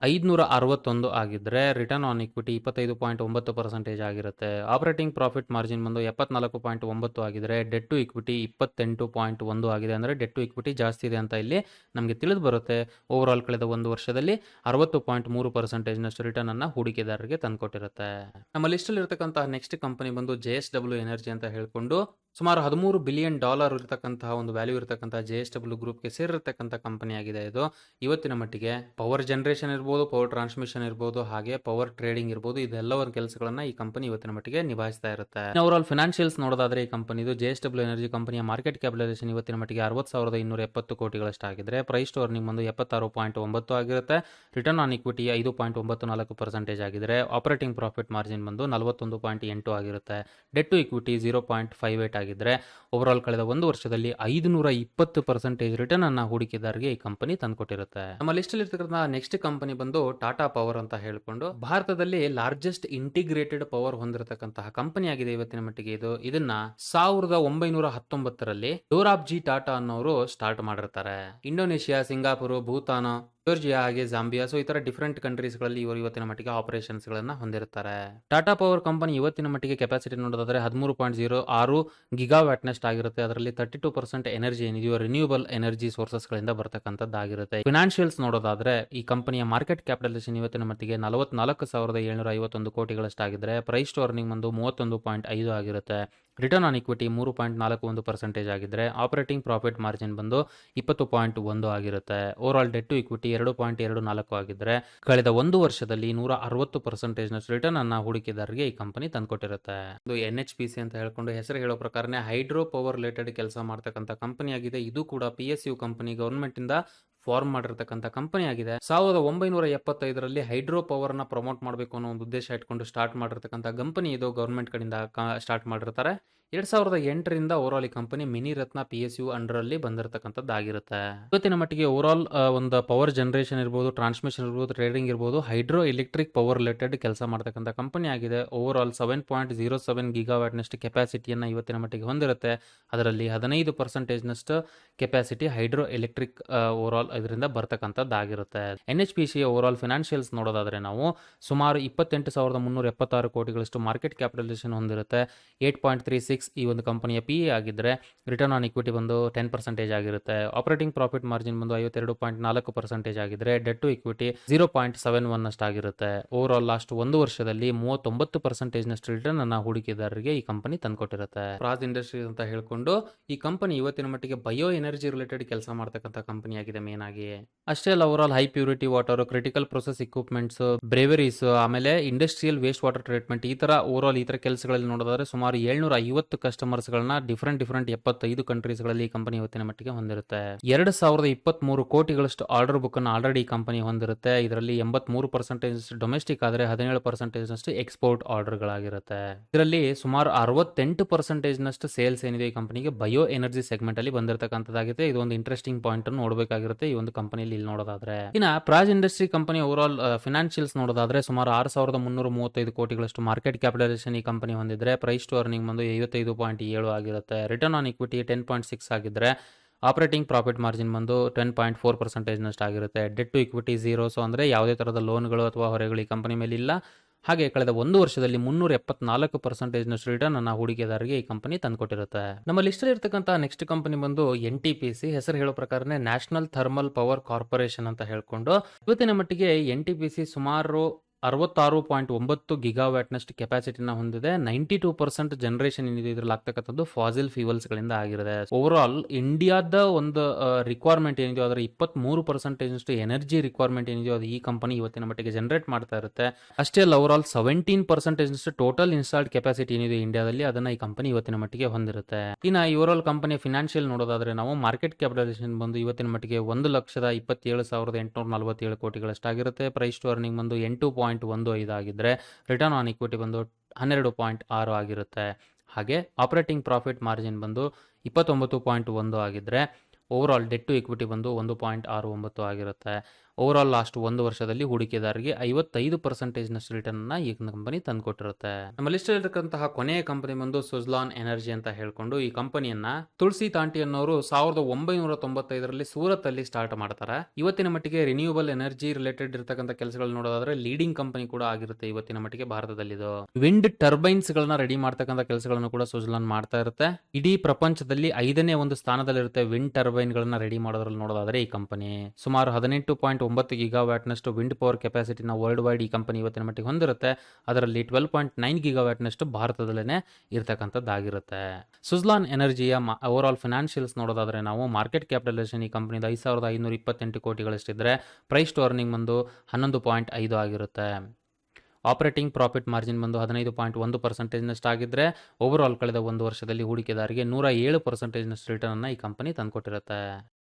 561 ಆಗಿದ್ರೆ ರಿಟರ್ನ್ ಆನ್ ಇಕ್ವಿಟಿ 25.9% ಆಗಿರುತ್ತೆ. ಆಪರೇಟಿಂಗ್ ಪ್ರಾಫಿಟ್ ಮಾರ್ಜಿನ್ ಬಂದು 74.9 ಆಗಿದ್ರೆ ಡೆಟ್ ಟು ಇಕ್ವಿಟಿ 28.1 ಆಗಿದೆ. ಅಂದರೆ ಡೆಟ್ ಟು ಇಕ್ವಿಟಿ ಜಾಸ್ತಿ ಇದೆ ಅಂತ ಇಲ್ಲಿ ನಮಗೆ ತಿಳಿದು ಬರುತ್ತೆ. ಓವರ್ ಆಲ್ ಕಳೆದ ಒಂದು ವರ್ಷದಲ್ಲಿ 60.3% ರಿಟರ್ನ್ ಅನ್ನ ಹೂಡಿಕೆದಾರರಿಗೆ ತಂದುಕೊಟ್ಟಿರುತ್ತೆ. ನಮ್ಮ ಲಿಸ್ಟ್ ಅಲ್ಲಿ ಇರತಕ್ಕಂತಹ ನೆಕ್ಸ್ಟ್ ಕಂಪನಿ ಬಂದು JSW ಎನರ್ಜಿ ಅಂತ ಹೇಳ್ಕೊಂಡು ಸುಮಾರು $13 ಬಿಲಿಯನ್ ಇರತಕ್ಕಂತಹ ಒಂದು ವ್ಯಾಲ್ಯೂ ಇರತಕ್ಕಂತಹ JSW ಗ್ರೂಪ್ಗೆ ಸೇರಿರತಕ್ಕಂಥ ಕಂಪನಿ ಆಗಿದೆ. ಇದು ಇವತ್ತಿನ ಮಟ್ಟಿಗೆ ಪವರ್ ಜನರೇಷನ್ ಇರ್ಬೋದು, ಪವರ್ ಟ್ರಾನ್ಸ್ಮಿಷನ್ ಇರ್ಬೋದು, ಹಾಗೆ ಪವರ್ ಟ್ರೇಡಿಂಗ್ ಇರ್ಬೋದು, ಇದೆಲ್ಲವರ ಕೆಲಸಗಳನ್ನ ಈ ಕಂಪನಿ ಇವತ್ತಿನ ಮಟ್ಟಿಗೆ ನಿಭಾಯಿಸ್ತಾ ಇರುತ್ತೆ. ಓವರ್ ಆಲ್ ಫಿನಾನ್ಷಿಯಲ್ಸ್ ನೋಡೋದಾದ್ರೆ ಈ ಕಂಪನಿದು JSW ಎನರ್ಜಿ ಕಂಪನಿಯ ಮಾರ್ಕೆಟ್ ಕ್ಯಾಪಿಟಲೈಸೇಷನ್ ಇವತ್ತಿನ ಮಟ್ಟಿಗೆ 60,270 ಕೋಟಿಗಳಷ್ಟಾಗಿದ್ರೆ ಪ್ರೈಸ್ ಟು ಅರ್ನಿಂಗ್ ಬಂದು 76.9 ಆಗಿರುತ್ತೆ. ರಿಟರ್ನ್ ಆನ್ ಇಕ್ವಿಟಿ 5.94% ಆಗಿದ್ರೆ ಆಪರೇಟಿಂಗ್ ಪ್ರಾಫಿಟ್ ಮಾರ್ಜಿನ್ ಬಂದು 41.8 ಆಗಿರುತ್ತೆ. ಡೆಟ್ ಟು ಇಕ್ವಿಟಿ 0.58 ಆಗಿದ್ರೆ ಓವರ್ ಆಲ್ ಕಳೆದ ಒಂದು ವರ್ಷದಲ್ಲಿ 520% ರಿಟರ್ನ್ ಅನ್ನ ಹೂಡಿಕೆದಾರರಿಗೆ ಈ ಕಂಪನಿ ತಂದುಕೊಟ್ಟಿರುತ್ತೆ. ನಮ್ಮ ಲಿಸ್ಟ್ ಅಲ್ಲಿ ಇರ್ತಕ್ಕಂಥ ನೆಕ್ಸ್ಟ್ ಕಂಪನಿ ಬಂದು ಟಾಟಾ ಪವರ್ ಅಂತ ಹೇಳ್ಕೊಂಡು ಭಾರತದಲ್ಲಿ ಲಾರ್ಜೆಸ್ಟ್ ಇಂಟಿಗ್ರೇಟೆಡ್ ಪವರ್ ಹೊಂದಿರತಕ್ಕಂತಹ ಕಂಪನಿ ಆಗಿದೆ ಇವತ್ತಿನ ಮಟ್ಟಿಗೆ. ಇದನ್ನ 1919ರಲ್ಲಿ ಡೋರಾಬ್ಜಿ ಟಾಟಾ ಅನ್ನೋರು ಸ್ಟಾರ್ಟ್ ಮಾಡಿರ್ತಾರೆ. ಇಂಡೋನೇಷಿಯಾ, ಸಿಂಗಾಪುರ್, ಭೂತಾನ್, ಜಾರ್ಜಿಯಾ ಹಾಗೆ ಜಾಂಬಿಯಾ, ಸೊ ಈ ತರ ಡಿಫರೆಂಟ್ ಕಂಟ್ರೀಸ್ ಗಳಲ್ಲಿ ಇವರು ಇವತ್ತಿನ ಮಟ್ಟಿಗೆ ಆಪರೇಷನ್ಸ್ ಗಳನ್ನ ಹೊಂದಿರುತ್ತಾರೆ. ಟಾಟಾ ಪವರ್ ಕಂಪನಿ ಇವತ್ತಿನ ಮಟ್ಟಿಗೆ ಕೆಪಾಸಿಟಿ ನೋಡೋದಾದ್ರೆ 13.06 ಗಿಗಾವ್ಯಾಟ್ ನಷ್ಟು ಆಗಿರುತ್ತೆ. ಅದರಲ್ಲಿ 32% ಎನರ್ಜಿ ಏನಿದೆಯೋ ರಿನ್ಯೂಯಬಲ್ ಎನರ್ಜಿ ಸೋರ್ಸಸ್ ಗಳಿಂದ ಬರ್ತಕ್ಕಂಥದ್ದಾಗಿರುತ್ತೆ. ಫಿನಾನ್ಷಿಯಲ್ಸ್ ನೋಡೋದಾದ್ರೆ ಈ ಕಂಪನಿಯ ಮಾರ್ಕೆಟ್ ಕ್ಯಾಪಿಟಲೈಸೇಷನ್ ಇವತ್ತಿನ ಮಟ್ಟಿಗೆ 44,751 ಕೋಟಿಗಳಷ್ಟಾಗಿದ್ರೆ ಪ್ರೈಸ್ ಟು ಅರ್ನಿಂಗ್ ಬಂದು 31.5 ಆಗಿರುತ್ತೆ. ರಿಟರ್ನ್ ಆನ್ ಇಕ್ವಿಟಿ 3.41% ಆಗಿದ್ರೆ ಆಪರೇಟಿಂಗ್ ಪ್ರಾಫಿಟ್ ಮಾರ್ಜಿನ್ ಬಂದು 20.1 ಆಗಿರುತ್ತೆ. Overall debt to equity 2.24 ಆಗಿದ್ರೆ ಕಳೆದ ಒಂದು ವರ್ಷದಲ್ಲಿ 160% ರಿಟರ್ನ್ ಅನ್ನ ಹೂಡಿಕೆದಾರರಿಗೆ ಈ ಕಂಪನಿ ತಂದುಕೊಟ್ಟಿರುತ್ತೆ. ಇದು NHPC ಅಂತ ಹೇಳ್ಕೊಂಡು ಹೆಸರು ಹೇಳೋ ಪ್ರಕಾರನೇ ಹೈಡ್ರೋ ಪವರ್ ರಿಲೇಟೆಡ್ ಕೆಲಸ ಮಾಡ್ತಕ್ಕಂಥ ಕಂಪನಿ ಆಗಿದೆ. ಇದು ಕೂಡ PSU ಕಂಪನಿ ಗವರ್ಮೆಂಟ್ ಇಂದ ಫಾರ್ಮ್ ಮಾಡಿರ್ತಕ್ಕಂಥ ಕಂಪನಿ ಆಗಿದೆ. 1975ರಲ್ಲಿ ಹೈಡ್ರೋ ಪವರ್ ನ ಪ್ರಮೋಟ್ ಮಾಡಬೇಕು ಅನ್ನೋ ಒಂದು ಉದ್ದೇಶ ಇಟ್ಕೊಂಡು ಸ್ಟಾರ್ಟ್ ಮಾಡಿರ್ತಕ್ಕಂಥ ಕಂಪನಿ ಇದು. ಗವರ್ಮೆಂಟ್ ಕಡೆಯಿಂದ ಸ್ಟಾರ್ಟ್ ಮಾಡಿರ್ತಾರೆ. 2008ರಿಂದ ಓವರ್ ಆಲ್ ಈ ಕಂಪನಿ ಮಿನಿ ರತ್ನ PSU ಅಂಡರ್ ಅಲ್ಲಿ ಬಂದಿರತಕ್ಕಂಥದ್ದಾಗಿರುತ್ತೆ. ಇವತ್ತಿನ ಮಟ್ಟಿಗೆ ಓವರ್ ಆಲ್ ಒಂದು ಪವರ್ ಜನರೇಷನ್ ಇರ್ಬೋದು, ಟ್ರಾನ್ಸ್ಮಿಷನ್ ಇರ್ಬೋದು, ಟ್ರೇಡಿಂಗ್ ಇರ್ಬೋದು, ಹೈಡ್ರೋ ಎಲೆಕ್ಟ್ರಿಕ್ ಪವರ್ ರಿಲೇಟೆಡ್ ಕೆಲಸ ಮಾಡ್ತಕ್ಕಂಥ ಕಂಪನಿ ಆಗಿದೆ. ಓವರ್ ಆಲ್ 7.07 ಗಿಗಾವ್ಯಾಟ್ ನಷ್ಟು ಕೆಪಾಸಿಟಿಯನ್ನ ಇವತ್ತಿನ ಮಟ್ಟಿಗೆ ಹೊಂದಿರುತ್ತೆ. ಅದರಲ್ಲಿ 15% ನಷ್ಟು capacity hydro electric over all ಇದರಿಂದ ಬರ್ತಕ್ಕಂಥದ್ದಾಗಿರುತ್ತೆ. NHPC ಓವರ್ ಆಲ್ ಫಿನಾನ್ಷಿಯಲ್ಸ್ ನೋಡೋದಾದ್ರೆ ನಾವು ಸುಮಾರು 28,376 ಕೋಟಿಗಳಷ್ಟು ಮಾರ್ಕೆಟ್ ಕ್ಯಾಪಿಟಲೈಸೇಷನ್ ಹೊಂದಿರುತ್ತೆ. 8.36 ಈ ಒಂದು ಕಂಪನಿಯ PE ಆಗಿದ್ರೆ ರಿಟರ್ನ್ ಆನ್ ಇಕ್ವಿಟಿ ಬಂದು 10% ಆಗಿರುತ್ತೆ. ಆಪರೇಟಿಂಗ್ ಪ್ರಾಫಿಟ್ ಮಾರ್ಜಿನ್ ಬಂದು 52.4% ಆಗಿದ್ರೆ ಡೆಟ್ ಟು ಇಕ್ವಿಟಿ 0.71 ಅಷ್ಟಾಗಿರುತ್ತೆ. ಓವರ್ ಆಲ್ ಲಾಸ್ಟ್ ಒಂದು ವರ್ಷದಲ್ಲಿ 39% ನಷ್ಟು ರಿಟರ್ನ್ ಅನ್ನ ಹೂಡಿಕೆದಾರರಿಗೆ ಈ ಕಂಪನಿ ತಂದುಕೊಟ್ಟಿರುತ್ತೆ. ಪ್ರಾಜ್ ಇಂಡಸ್ಟ್ರೀಸ್ ಅಂತ ಹೇಳ್ಕೊಂಡು ಈ ಕಂಪನಿ ಇವತ್ತಿನ ಮಟ್ಟಿಗೆ ಬಯೋ ಎನರ್ಜಿ ರಿಲೇಟೆಡ್ ಕೆಲಸ ಮಾಡ್ತಕ್ಕಂಥ ಕಂಪನಿ ಆಗಿದೆ ಮೇನ್ ಆಗಿ. ಅಷ್ಟೇ ಅಲ್ಲ overall high purity water, critical process equipments, breweries, ಆಮೇಲೆ ಇಂಡಸ್ಟ್ರಿಯಲ್ ವೇಸ್ಟ್ ವಾಟರ್ ಟ್ರೀಟ್ಮೆಂಟ್, ಈ ತರ ಓವರ್ ಆಲ್ ಈ ತರ ಕೆಲಸಗಳಲ್ಲಿ ನೋಡೋದಾದ್ರೆ ಸುಮಾರು 750 ಕಸ್ಟಮರ್ಸ್ ಗಳನ್ನ ಡಿಫರೆಂಟ್ 75 ಕಂಟ್ರೀಸ್ ಗಳಲ್ಲಿ ಈ ಕಂಪನಿ ಇವತ್ತಿನ ಮಟ್ಟಿಗೆ ಹೊಂದಿರುತ್ತೆ. 2023 ಕೋಟಿಗಳಷ್ಟು ಆರ್ಡರ್ ಬುಕ್ ಅನ್ನು ಆಲ್ರೆಡಿ ಈ ಕಂಪನಿ ಹೊಂದಿರುತ್ತೆ. ಇದರಲ್ಲಿ 83% ಡೊಮೆಸ್ಟಿಕ್ ಆದ್ರೆ 17% ನಷ್ಟು ಎಕ್ಸ್ಪೋರ್ಟ್ ಆರ್ಡರ್ ಗಳಾಗಿರುತ್ತೆ. ಇದರಲ್ಲಿ ಸುಮಾರು 68% ನಷ್ಟು ಸೇಲ್ಸ್ ಏನಿದೆ ಈ ಕಂಪನಿಗೆ ಬಯೋ ಎನರ್ಜಿ ಸೆಗ್ಮೆಂಟ್ ಅಲ್ಲಿ ಬಂದಿರತಕ್ಕಂಥದ್ದಾಗಿದೆ. ಇದು ಒಂದು ಇಂಟ್ರೆಸ್ಟಿಂಗ್ ಪಾಯಿಂಟ್ ಅನ್ನು ನೋಡಬೇಕಾಗಿರುತ್ತೆ ಈ ಒಂದು ಕಂಪನಿಯಲ್ಲಿ ಇಲ್ಲಿ ನೋಡೋದಾದ್ರೆ. ಇನ್ನ Praj industry company overall financials ನೋಡೋದಾದ್ರೆ ಸುಮಾರು 6,335 ಕೋಟಿಗಳಷ್ಟು ಮಾರ್ಕೆಟ್ ಕ್ಯಾಪಿಟಲೈಸೇಷನ್ ಈ ಕಂಪನಿ ಹೊಂದಿದ್ರೆ ಪ್ರೈಸ್ ಟು ಅರ್ನಿಂಗ್ ಬಂದು 55.7 ಆಗಿರುತ್ತೆ. ರಿಟರ್ನ್ ಆನ್ ಇಕ್ವಿಟಿ 10.6 ಆಗಿದ್ರೆ ಆಪರೇಟಿಂಗ್ ಪ್ರಾಫಿಟ್ ಮಾರ್ಜಿನ್ ಬಂದು 10.4% ಆಗಿರುತ್ತೆ. Debt to equity 0. ಸೊ ಅಂದರೆ ಯಾವುದೇ ಥರದ ಲೋನ್ಗಳು ಅಥವಾ ಹೊರೆಗಳು ಈ ಕಂಪನಿ ಮೇಲೆ ಇಲ್ಲ. ಹಾಗೆ ಕಳೆದ 1 ವರ್ಷದಲ್ಲಿ 374% ರಿಟರ್ನ್ ಅನ್ನು ಹೂಡಿಕೆದಾರರಿಗೆ ಈ ಕಂಪನಿ ತಂದುಕೊಟ್ಟಿರುತ್ತೆ. ನಮ್ಮ ಲಿಸ್ಟಲ್ಲಿ ಇರ್ತಕ್ಕಂಥ ನೆಕ್ಸ್ಟ್ ಕಂಪನಿ ಬಂದು NTPC. ಹೆಸರು ಹೇಳೋ ಪ್ರಕಾರನೇ ನ್ಯಾಷನಲ್ ಥರ್ಮಲ್ ಪವರ್ ಕಾರ್ಪೊರೇಷನ್ ಅಂತ ಹೇಳ್ಕೊಂಡು ಇವತ್ತಿನ ಮಟ್ಟಿಗೆ NTPC ಸುಮಾರು 66.9 ಗಿಗಾವ್ಯಾಟ್ನಷ್ಟು ಕೆಪಾಸಿಟಿನ ಹೊಂದಿದೆ. 92% ಜನರೇಷನ್ ಏನಿದೆ ಇದರಲ್ಲಿ ಆಗ್ತಕ್ಕಂಥದ್ದು ಫಾಸಿಲ್ ಫ್ಯೂಯಲ್ಸ್ಗಳಿಂದ ಆಗಿರುತ್ತೆ. ಓವರ್ ಆಲ್ ಇಂಡಿಯಾದ ಒಂದು ರಿಕ್ವೈರ್ಮೆಂಟ್ ಏನಿದೆಯೋ ಅದರ 23% ಎನರ್ಜಿ ರಿಕ್ವೈರ್ಮೆಂಟ್ ಏನಿದೆಯೋ ಅದು ಈ ಕಂಪನಿ ಇವತ್ತಿನ ಮಟ್ಟಿಗೆ ಜನರೇಟ್ ಮಾಡ್ತಾ ಇರುತ್ತೆ. ಅಷ್ಟೇ ಅಲ್ಲ, over all 17% total installed capacity ಏನಿದೆ ಇಂಡಿಯಾದಲ್ಲಿ ಅದನ್ನ ಈ ಕಂಪನಿ ಇವತ್ತಿನ ಮಟ್ಟಿಗೆ ಹೊಂದಿರುತ್ತೆ. ಇನ್ನು ಈ ಓವರ್ ಆಲ್ ಕಂಪನಿಯ ಫಿನಾನ್ಷಿಯಲ್ ನೋಡೋದಾದ್ರೆ ನಾವು ಮಾರ್ಕೆಟ್ ಕ್ಯಾಪಿಟಲೈಸೇಷನ್ ಬಂದು ಇವತ್ತಿನ ಮಟ್ಟಿಗೆ 1,27,847 ಕೋಟಿಗಳಷ್ಟಾಗಿರುತ್ತೆ. ಪ್ರೈಸ್ ಟು ಅರ್ನಿಂಗ್ ಬಂದು 8.15 ಆಗಿದ್ರೆ ರಿಟರ್ನ್ ಆನ್ ಇಕ್ವಿಟಿ ಬಂದು 12.6 ಆಗಿರುತ್ತೆ. ಹಾಗೆ ಆಪರೇಟಿಂಗ್ ಪ್ರಾಫಿಟ್ ಮಾರ್ಜಿನ್ ಬಂದು 29.1 ಆಗಿದ್ರೆ overall debt to equity ಬಂದು 1.69 ಆಗಿರುತ್ತೆ. ಓವರ್ ಆಲ್ ಲಾಸ್ಟ್ 1 ವರ್ಷದಲ್ಲಿ ಹೂಡಿಕೆದಾರರಿಗೆ 55% ರಿಟರ್ನ್ ಈ ಕಂಪನಿ ತಂದುಕೊಟ್ಟಿರುತ್ತೆ. ನಮ್ಮ ಲಿಸ್ಟಲ್ಲಿರ್ತಕ್ಕಂತಹ ಕೊನೆಯ ಕಂಪನಿ ಬಂದು ಸುಜ್ಲಾನ್ ಎನರ್ಜಿ ಅಂತ ಹೇಳ್ಕೊಂಡು ಈ ಕಂಪನಿಯನ್ನ ತುಳಸಿ ತಾಂಟಿ ಅನ್ನೋರು 1995ರಲ್ಲಿ ಸೂರತ್ ಅಲ್ಲಿ ಸ್ಟಾರ್ಟ್ ಮಾಡ್ತಾರೆ. ಇವತ್ತಿನ ಮಟ್ಟಿಗೆ ರಿನ್ಯೂವಬಲ್ ಎನರ್ಜಿ ರಿಲೇಟೆಡ್ ಇರತಕ್ಕಂಥ ಕೆಲಸಗಳು ನೋಡೋದಾದ್ರೆ ಲೀಡಿಂಗ್ ಕಂಪನಿ ಕೂಡ ಆಗಿರುತ್ತೆ ಇವತ್ತಿನ ಮಟ್ಟಿಗೆ ಭಾರತದಲ್ಲಿದು. ವಿಂಡ್ ಟರ್ಬೈನ್ಸ್ ಗಳನ್ನ ರೆಡಿ ಮಾಡ್ತಕ್ಕಂಥ ಕೆಲಸಗಳನ್ನು ಕೂಡ ಸುಜ್ಲಾನ್ ಮಾಡ್ತಾ ಇರುತ್ತೆ. ಇಡೀ ಪ್ರಪಂಚದಲ್ಲಿ 5ನೇ ಒಂದು ಸ್ಥಾನದಲ್ಲಿರುತ್ತೆ ವಿಂಡ್ ಟರ್ಬೈನ್ ಗಳನ್ನ ರೆಡಿ ಮಾಡೋದ್ರಲ್ಲಿ ನೋಡೋದಾದ್ರೆ ಈ ಕಂಪನಿ. ಸುಮಾರು 18.9 ಗಿಗಾವ್ಯಾಟ್ನಷ್ಟು ವಿಂಡ್ ಪವರ್ ಕೆಪಾಸಿಟಿನ ವರ್ಲ್ಡ್ ವೈಡ್ ಈ ಕಂಪನಿ ಇವತ್ತಿನ ಮಟ್ಟಿಗೆ ಹೊಂದಿರುತ್ತೆ. ಅದರಲ್ಲಿ 12.9 ಗಿಗಾವ್ಯಾಟ್ನಷ್ಟು ಭಾರತದಲ್ಲೇ ಇರತಕ್ಕಂಥದ್ದಾಗಿರುತ್ತೆ. ಸುಜ್ಲಾನ್ ಎನರ್ಜಿಯ ಓವರ್ ಆಲ್ ಫಿನಾನ್ಷಿಯಲ್ಸ್ ನೋಡೋದಾದ್ರೆ ನಾವು ಮಾರ್ಕೆಟ್ ಕ್ಯಾಪಿಟಲೈಸೇಷನ್ ಈ ಕಂಪನಿದ 5,528 ಕೋಟಿಗಳಷ್ಟಿದ್ರೆ ಪ್ರೈಸ್ ಟು ಅರ್ನಿಂಗ್ ಬಂದು 11.5 ಆಗಿರುತ್ತೆ. ಆಪರೇಟಿಂಗ್ ಪ್ರಾಫಿಟ್ ಮಾರ್ಜಿನ್ ಬಂದು 15.1% ಆಗಿದ್ರೆ ಓವರ್ ಆಲ್ ಕಳೆದ 1 ವರ್ಷದಲ್ಲಿ ಹೂಡಿಕೆದಾರರಿಗೆ 107% ರಿಟರ್ನ್ ಈ ಕಂಪನಿ ತಂದುಕೊಟ್ಟಿರುತ್ತೆ.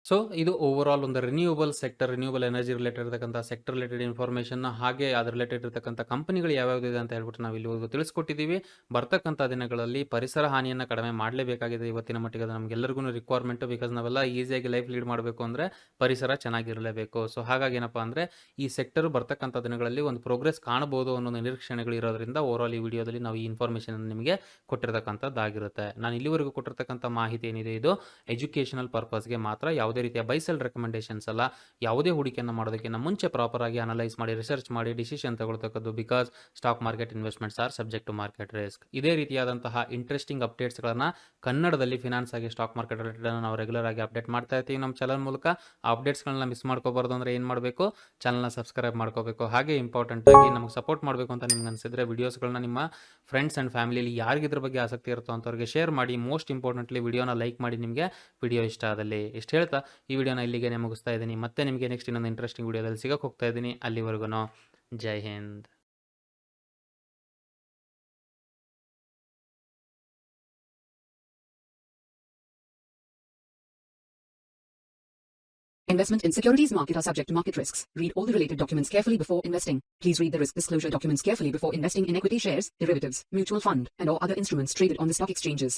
ಸೊ ಇದು ಓವರ್ ಆಲ್ ಒಂದು renewable sector, renewable energy related ಇರತಕ್ಕಂಥ ಸೆಕ್ಟರ್ ರಿಲೇಟೆಡ್ ಇನ್ಫಾರ್ಮೇಷನ್, ಹಾಗೆ ಅದ್ರ ರಿಲೇಟೆಡ್ ಇರತಕ್ಕಂಥ ಕಂಪನಿಗಳು ಯಾವ್ಯಾವುದಿದೆ ಅಂತ ಹೇಳ್ಬಿಟ್ಟು ನಾವು ಇಲ್ಲಿವರೆಗೂ ತಿಳಿಸ್ಕೊಟ್ಟಿದ್ದೀವಿ. ಬರ್ತಕ್ಕಂಥ ದಿನಗಳಲ್ಲಿ ಪರಿಸರ ಹಾನಿಯನ್ನು ಕಡಿಮೆ ಮಾಡಲೇಬೇಕಾಗಿದೆ. ಇವತ್ತಿನ ಮಟ್ಟಿಗೆ ಅದು ನಮಗೆಲ್ಲರಿಗೂ ರಿಕ್ವೈರ್ಮೆಂಟು. ಬಿಕಾಸ್ ನಾವೆಲ್ಲ ಈಸಿಯಾಗಿ ಲೈಫ್ ಲೀಡ್ ಮಾಡಬೇಕು ಅಂದರೆ ಪರಿಸರ ಚೆನ್ನಾಗಿರಲೇಬೇಕು. ಸೊ ಹಾಗಾಗಿ ಏನಪ್ಪ ಅಂದರೆ ಈ ಸೆಕ್ಟರ್ ಬರ್ತಕ್ಕಂಥ ದಿನಗಳಲ್ಲಿ ಒಂದು ಪ್ರೋಗ್ರೆಸ್ ಕಾಣಬಹುದು ಅನ್ನೋ ನಿರೀಕ್ಷಣೆಗಳು ಇರೋದ್ರಿಂದ ಓವರ್ ಆಲ್ ಈ ವಿಡಿಯೋದಲ್ಲಿ ನಾವು ಈ ಇನ್ಫಾರ್ಮೇಷನ್ ನಿಮಗೆ ಕೊಟ್ಟಿರತಕ್ಕಂಥದ್ದಾಗಿರುತ್ತೆ. ನಾನು ಇಲ್ಲಿವರೆಗೂ ಕೊಟ್ಟಿರ್ತಕ್ಕಂಥ ಮಾಹಿತಿ ಏನಿದೆ ಇದು ಎಜುಕೇಷನಲ್ ಪರ್ಪಸ್ಗೆ ಮಾತ್ರ, ಯಾವುದೇ ರೀತಿಯ ಬೈಸೆಲ್ ರೆಕಮೆಂಡೇಶನ್ಸ್ ಅಲ್ಲ. ಯಾವುದೇ ಹೂಡಿಕೆಯನ್ನು ಮಾಡೋದಕ್ಕಿಂತ ಮುಂಚೆ ಪ್ರಾಪರ್ ಆಗಿ ಅನಲೈಸ್ ಮಾಡಿ ರಿಸರ್ಚ್ ಮಾಡಿ ಡಿಸಿಷನ್ ತಗೊಳ್ತಕ್ಕದ್ದು. Because stock market investments are subject to market risk. ಇದೇ ರೀತಿಯಾದಂತಹ ಇಂಟ್ರೆಸ್ಟಿಂಗ್ ಅಪ್ಡೇಟ್ಸ್ಗಳನ್ನು ಕನ್ನಡದಲ್ಲಿ ಫಿನಾನ್ಸ್ ಆಗಿ ಸ್ಟಾಕ್ ಮಾರ್ಕೆಟ್ ರಿಲೇಟೆಡ್ ನಾವು ರೆಗ್ಯುಲರ್ ಆಗಿ ಅಪ್ಡೇಟ್ ಮಾಡ್ತಾ ಇರ್ತೀವಿ ನಮ್ಮ ಚಾನಲ್ ಮೂಲಕ. ಆ ಅಪ್ಡೇಟ್ಸ್ಗಳನ್ನ ಮಿಸ್ ಮಾಡ್ಕೋಬಾರ್ದು ಅಂದರೆ ಏನು ಮಾಡಬೇಕು, ಚಾನಲ್ನ ಸಬ್ಸ್ಕ್ರೈಬ್ ಮಾಡ್ಕೋಬೇಕು. ಹಾಗೆ ಇಂಪಾರ್ಟೆಂಟ್ ಆಗಿ ನಮಗೆ ಸಪೋರ್ಟ್ ಮಾಡಬೇಕು ಅಂತ ನಿಮ್ಗೆ ಅನಿಸಿದ್ರೆ ವಿಡಿಯೋಸ್ಗಳನ್ನ ನಿಮ್ಮ ಫ್ರೆಂಡ್ಸ್ ಆ್ಯಂಡ್ ಫ್ಯಾಮಿಲಿಯಲ್ಲಿ ಯಾರಿಗೆ ಇದ್ರ ಬಗ್ಗೆ ಆಸಕ್ತಿ ಇರುತ್ತೋ ಅಂಥವ್ರಿಗೆ ಶೇರ್ ಮಾಡಿ. ಮೋಸ್ಟ್ ಇಂಪಾರ್ಟೆಂಟ್ಲಿ ವಿಡಿಯೋನ ಲೈಕ್ ಮಾಡಿ ನಿಮಗೆ ವಿಡಿಯೋ ಇಷ್ಟ ಆದಲ್ಲಿ. ಇಷ್ಟು ಹೇಳ್ತಾ ಈ ವಿಡಿಯೋನ ಇಲ್ಲಿಗೆ ಮುಗಿಸ್ತಾ ಇದ್ದೀನಿ. ಮತ್ತೆ ನಿಮಗೆ ನೆಕ್ಸ್ಟ್ ಇನ್ನೊಂದು ಇಂಟ್ರೆಸ್ಟಿಂಗ್ ವಿಡಿಯೋದಲ್ಲಿ ಸಿಗಕ್ಕೆ ಹೋಗ್ತಾ ಇದ್ದೀನಿ. ಅಲ್ಲಿವರೆಗೂ ಜೈ Hind. Investment in securities market are subject to market risks. Read all the related documents carefully before investing. Please read the risk disclosure documents carefully before investing in equity shares, derivatives, mutual fund, and or other instruments traded on the stock exchanges.